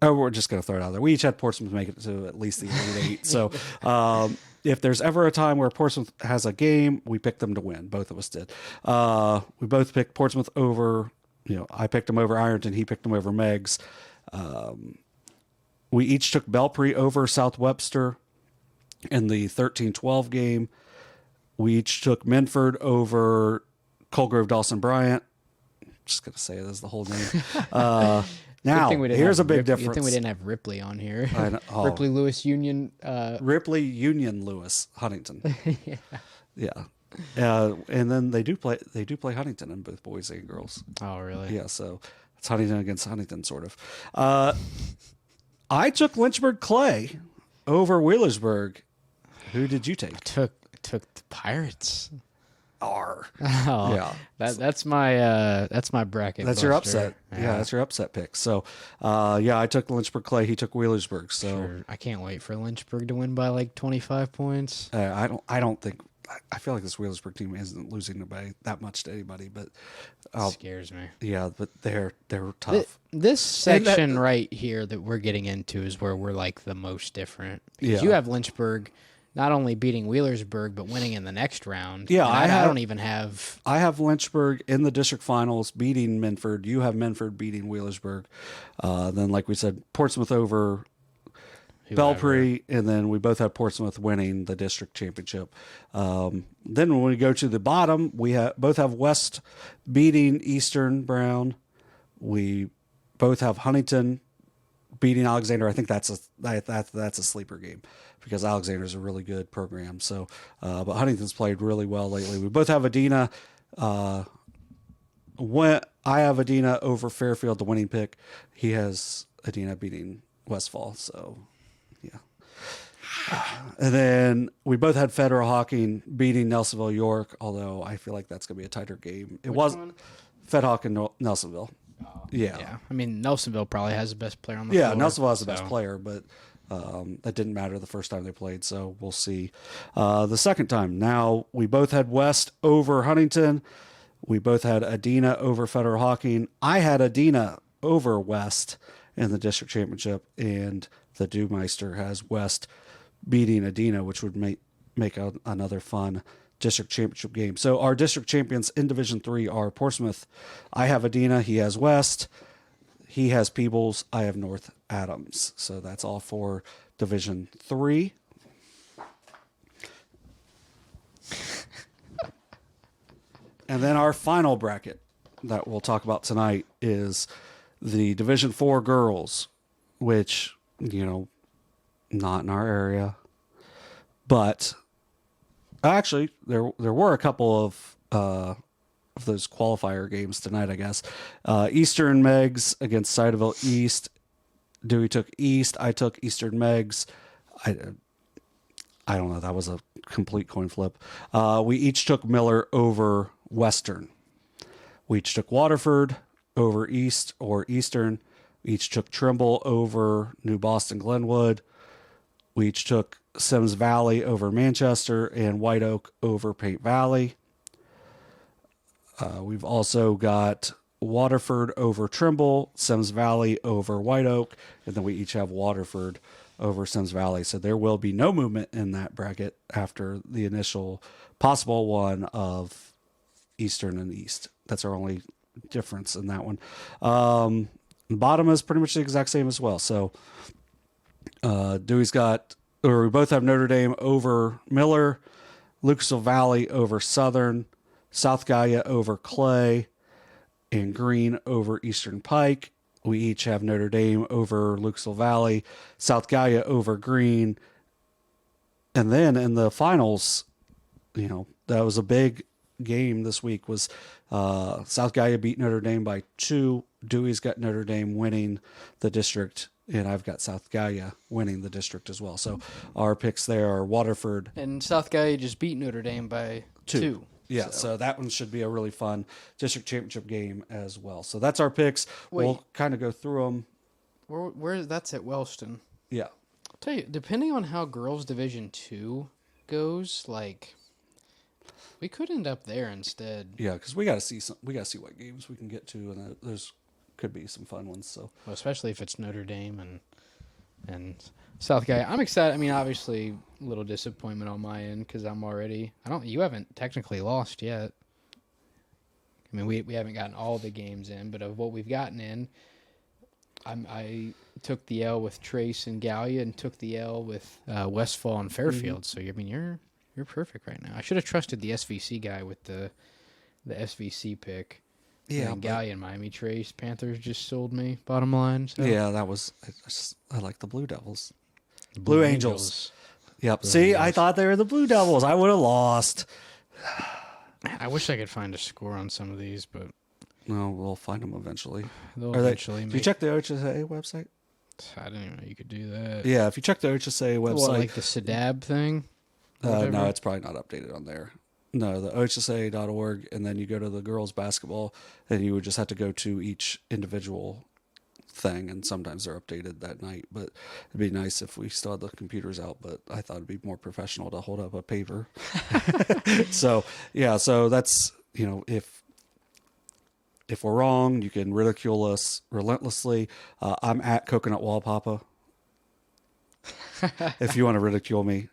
Oh, we're just going to throw it out there. We each had Portsmouth make it to at least the Elite 8. So if there's ever a time where Portsmouth has a game, we pick them to win. Both of us did. We both picked Portsmouth over, I picked them over Ironton. He picked them over Meggs. We each took Belpre over South Webster in the 13-12 game. We each took Minford over Colgrove Dawson Bryant. Just going to say it as the whole name. Now, here's a big difference. Good thing we didn't have Ripley on here. I know. Oh. Ripley Lewis Union. Ripley Union Lewis Huntington. Yeah. And then they do play Huntington in both boys and girls. Oh, really? Yeah. So it's Huntington against Huntington, sort of. I took Lynchburg-Clay over Wheelersburg. Who did you take? I took the Pirates. Oh, yeah. That's my bracket. That's your upset. Yeah, that's your upset pick. So, I took Lynchburg-Clay. He took Wheelersburg. So sure. I can't wait for Lynchburg to win by like 25 points. I don't think. I feel like this Wheelersburg team isn't losing by that much to anybody, but it scares me. Yeah, but they're tough. This section right here that we're getting into is where we're like the most different. Because you have Lynchburg. not only beating Wheelersburg, but winning in the next round. Yeah, I don't even have... I have Lynchburg in the district finals beating Minford. You have Minford beating Wheelersburg. Then, like we said, Portsmouth over Belpre, and then we both have Portsmouth winning the district championship. Then when we go to the bottom, we both have West beating Eastern Brown. We both have Huntington beating Alexander. I think that's a sleeper game because Alexander's a really good program. So, but Huntington's played really well lately. We both have Adina. When I have Adina over Fairfield, the winning pick. He has Adina beating Westfall. So, yeah. And then we both had Federal Hawking beating Nelsonville York, although I feel like that's going to be a tighter game. It was Fed Hawking Nelsonville. Oh, yeah. I mean, Nelsonville probably has the best player on the floor. Yeah, Nelsonville has the best player, but that didn't matter the first time they played, so we'll see. The second time, now we both had West over Huntington. We both had Adina over Federal Hawking. I had Adina over West in the district championship, and the Dewmeister has West beating Adina, which would make another fun district championship game. So our district champions in Division 3 are Portsmouth. I have Adina. He has West. He has Peebles. I have North Adams. So that's all for Division 3. And then our final bracket that we'll talk about tonight is the Division 4 girls, which, not in our area. But actually, there were a couple of those qualifier games tonight, I guess. Eastern Megs against Sideville East. Dewey took East. I took Eastern Megs. I don't know. That was a complete coin flip. We each took Miller over Western. We each took Waterford over East or Eastern. We each took Trimble over New Boston Glenwood. We each took Sims Valley over Manchester and White Oak over Paint Valley. We've also got Waterford over Trimble, Sims Valley over White Oak, and then we each have Waterford over Sims Valley. So there will be no movement in that bracket after the initial possible one of Eastern and East. That's our only difference in that one. The bottom is pretty much the exact same as well. So Dewey's got, or we both have Notre Dame over Miller, Lucasville Valley over Southern, South Gaia over Clay, and Green over Eastern Pike. We each have Notre Dame over Lucasville Valley, South Gaia over Green. And then in the finals, that was a big game this week, was South Gaia beat Notre Dame by 2. Dewey's got Notre Dame winning the district, and I've got South Gaia winning the district as well. So our picks there are Waterford. And South Gaia just beat Notre Dame by 2. Yeah, so that one should be a really fun district championship game as well. So that's our picks. We'll kind of go through them. Where that's at Wellston. Yeah. I'll tell you, depending on how girls Division 2 goes, we could end up there instead. Yeah, because we got to see what games we can get to, and there's could be some fun ones. So, well, especially if it's Notre Dame and South Gaia. I'm excited. I mean, obviously, a little disappointment on my end because you haven't technically lost yet. I mean, we haven't gotten all the games in, but of what we've gotten in, I took the L with Trace and Gallia and took the L with Westfall and Fairfield. Mm-hmm. So, I mean, you're perfect right now. I should have trusted the SVC guy with the SVC pick. Yeah, Gallia and Miami Trace. Panthers just sold me, bottom line. So. Yeah, that was... I like the Blue Devils. Blue Angels. Yep. Blue See, Angels. I thought they were the Blue Devils. I would have lost. I wish I could find a score on some of these, but... No, we'll find them eventually. Did you check the OHSA website? I didn't even know you could do that. Yeah, if you check the OHSA website... What, like the SEDAB thing? No, it's probably not updated on there. No, the OHSA.org, and then you go to the girls' basketball, and you would just have to go to each individual thing, and sometimes they're updated that night. But it'd be nice if we still had the computers out, but I thought it'd be more professional to hold up a paper. So that's, if we're wrong, you can ridicule us relentlessly. I'm at Coconut Wall Papa. If you want to ridicule me,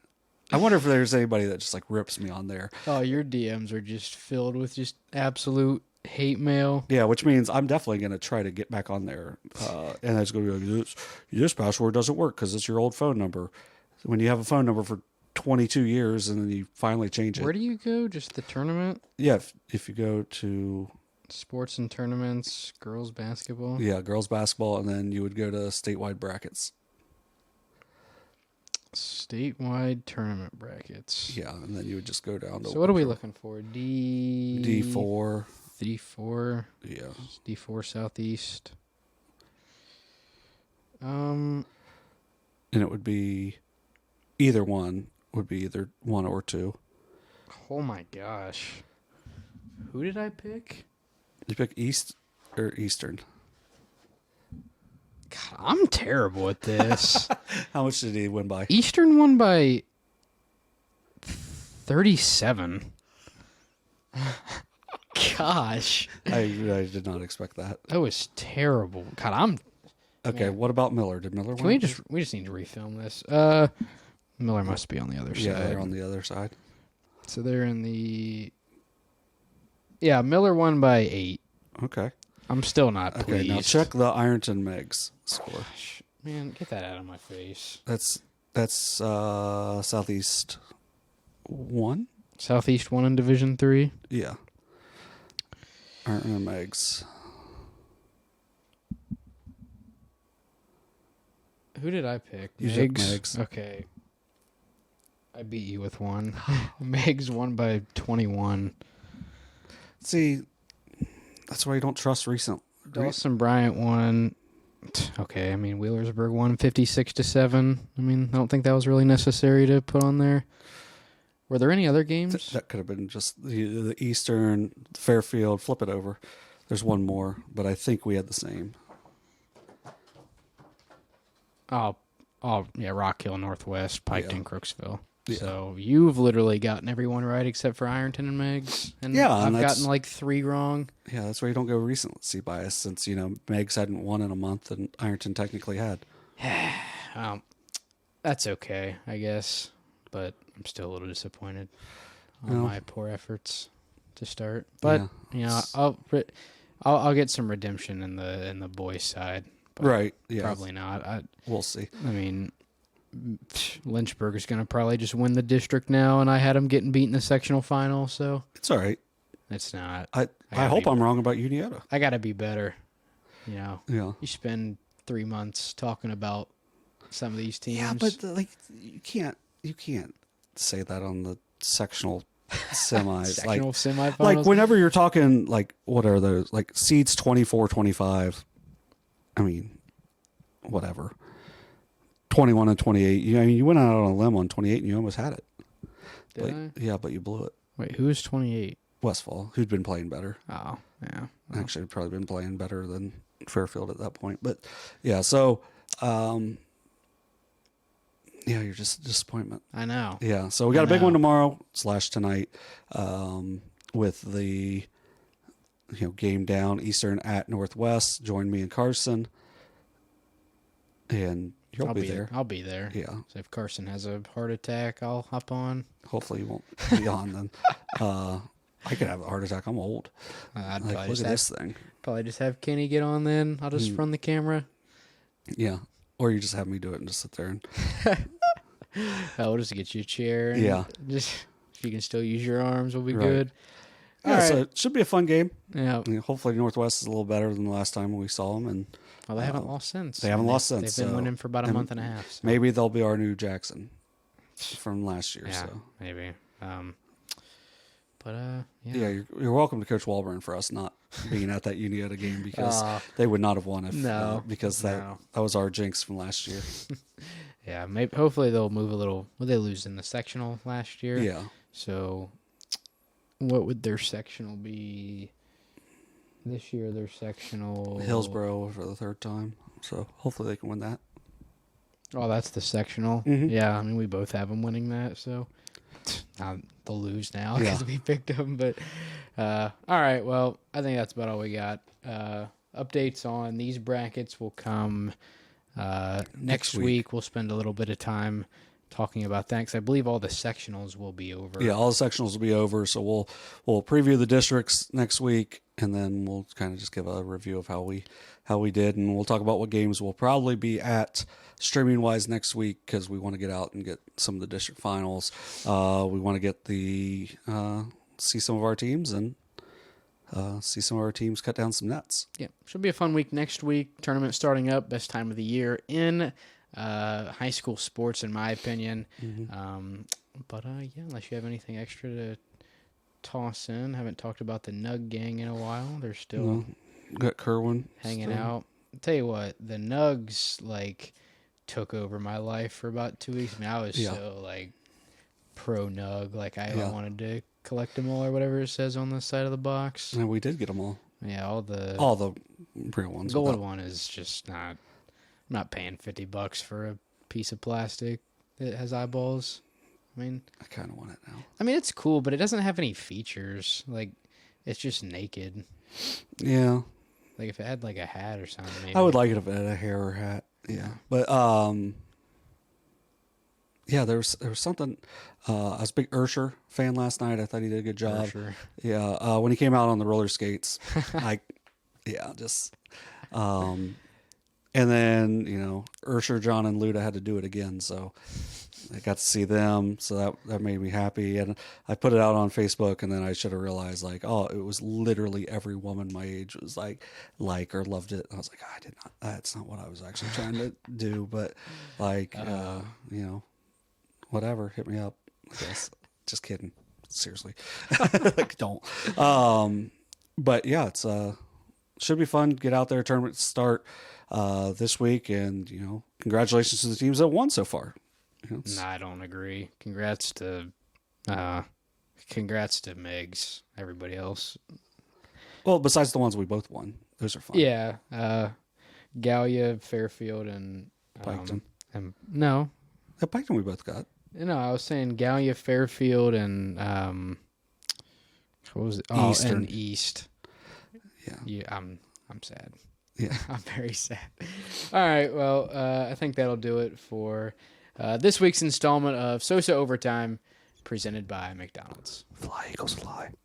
I wonder if there's anybody that just like rips me on there. Oh, your DMs are just filled with just absolute hate mail. Yeah, which means I'm definitely going to try to get back on there. And it's going to be like, this password doesn't work because it's your old phone number. When you have a phone number for 22 years and then you finally change it. Where do you go? Just the tournament? Yeah, if you go to... Sports and tournaments, girls basketball. Yeah, girls basketball, and then you would go to statewide brackets. Statewide tournament brackets. Yeah, and then you would just go down to... So what are we looking for? D4. D4. Yeah. D4 Southeast. And it would be either one. Would be either 1 or 2. Oh my gosh. Who did I pick? You pick East or Eastern? God, I'm terrible at this. How much did he win by? Eastern won by 37. Gosh. I did not expect that. That was terrible. God, I'm... Okay, Man. What about Miller? Did Miller win? We just need to refilm this. Miller must be on the other side. Yeah, they're on the other side. So they're in the... Yeah, Miller won by 8. Okay. I'm still not pleased. Okay, now check the Ironton Megs score. Gosh, man, get that out of my face. That's Southeast 1? Southeast 1 in Division 3? Yeah. Ironton Megs. Who did I pick? You took Megs. Okay. I beat you with one. Megs won by 21. See, that's why you don't trust recent. Dawson Bryant won. Okay, I mean, Wheelersburg won 56-7. I mean, I don't think that was really necessary to put on there. Were there any other games? That could have been just the Eastern, Fairfield, flip it over. There's one more, but I think we had the same. Oh, yeah, Rock Hill Northwest, Piketon, Crooksville. Yeah. So you've literally gotten everyone right except for Ironton and Megs. And yeah, I've and gotten like 3 wrong. Yeah, that's why you don't go recency bias since, Megs hadn't won in a month and Ironton technically had. That's okay, I guess. But I'm still a little disappointed on my poor efforts to start. But, I'll get some redemption in the boys' side. Right, yeah. Probably not. We'll see. I mean... Lynchburg is going to probably just win the district now, and I had them getting beat in the sectional final, so... It's all right. It's not. I hope I'm wrong about Unioto. I got to be better, Yeah. You spend 3 months talking about some of these teams. Yeah, but, you can't say that on the sectional semis. Sectional semifinals? Like, whenever you're talking, what are those? Like, seeds 24, 25. I mean, whatever. 21 and 28. You went out on a limb on 28 and you almost had it. Did I? Yeah, but you blew it. Wait, who is 28? Westfall, who'd been playing better. Oh, yeah. Actually, probably been playing better than Fairfield at that point. But, yeah, so, you're just a disappointment. I know. Yeah, so we got a big one tomorrow / tonight with the game down Eastern at Northwest. Join me and Carson. And... I'll be there. I'll be there. Yeah. So if Carson has a heart attack, I'll hop on. Hopefully you won't be on then. I could have a heart attack. I'm old. I'd look at this thing. Probably just have Kenny get on then. I'll just run the camera. Yeah. Or you just have me do it and just sit there and... I'll just get you a chair. And just if you can still use your arms, we'll be good. Yeah, so it should be a fun game. Yeah. Hopefully Northwest is a little better than the last time we saw them. And well, they haven't lost since. They've been winning for about a month and a half. So. Maybe they'll be our new Jackson from last year. Yeah, so maybe. You're welcome to Coach Walburn for us not being at that Unioto game because they would not have won if that was our jinx from last year. Yeah, maybe. Hopefully they'll move a little. Well, they lose in the sectional last year. Yeah. So, what would their sectional be? This year, their sectional... Hillsboro for the 3rd time. So, hopefully they can win that. Oh, that's the sectional? Mm-hmm. Yeah, I mean, we both have them winning that, so... they'll lose now because we picked them, but... all right, well, I think that's about all we got. Updates on these brackets will come next week. We'll spend a little bit of time talking about that because I believe all the sectionals will be over. Yeah, all the sectionals will be over. So we'll preview the districts next week, and then we'll kind of just give a review of how we did, and we'll talk about what games we'll probably be at streaming wise next week because we want to get out and get some of the district finals. We want to get see some of our teams and see some of our teams cut down some nets. Yeah, should be a fun week next week. Tournament starting up, best time of the year in high school sports, in my opinion. But yeah, unless you have anything extra to toss in, haven't talked about the Nug gang in a while. They're still got Kerwin hanging out. I'll tell you what, the Nugs took over my life for about 2 weeks. I mean, I was so pro Nug, I wanted to collect them all or whatever it says on the side of the box. And we did get them all. Yeah, all the real ones. Gold one is just not. I'm not paying $50 for a piece of plastic that has eyeballs. I mean, I kind of want it now. I mean, it's cool, but it doesn't have any features. It's just naked. Yeah. If it had a hat or something. Maybe. I would like it if it had a hair or hat. Yeah. But yeah, there was something. I was a big Ursher fan last night. I thought he did a good job. Ursher. Yeah. When he came out on the roller skates, and then, Ursher, John, and Luda had to do it again, so I got to see them, so that made me happy. And I put it out on Facebook, and then I should have realized, it was literally every woman my age was or loved it. And I was like, I did not. That's not what I was actually trying to do, but whatever, hit me up. I guess. Just kidding. Seriously, don't. But yeah, it's should be fun. Get out there. Tournament start this week, and congratulations to the teams that won so far. No, I don't agree. Congrats to Megs. Everybody else. Well, besides the ones we both won, those are fun. Yeah, Gallia, Fairfield, and Piketon. No, At Piketon we both got. No, I was saying Gallia, Fairfield, and what was it? Oh, Eastern. and East. Yeah, I'm sad. Yeah, I'm very sad. All right, well, I think that'll do it for this week's installment of SOSA Overtime, presented by McDonald's. Fly, Eagles, fly.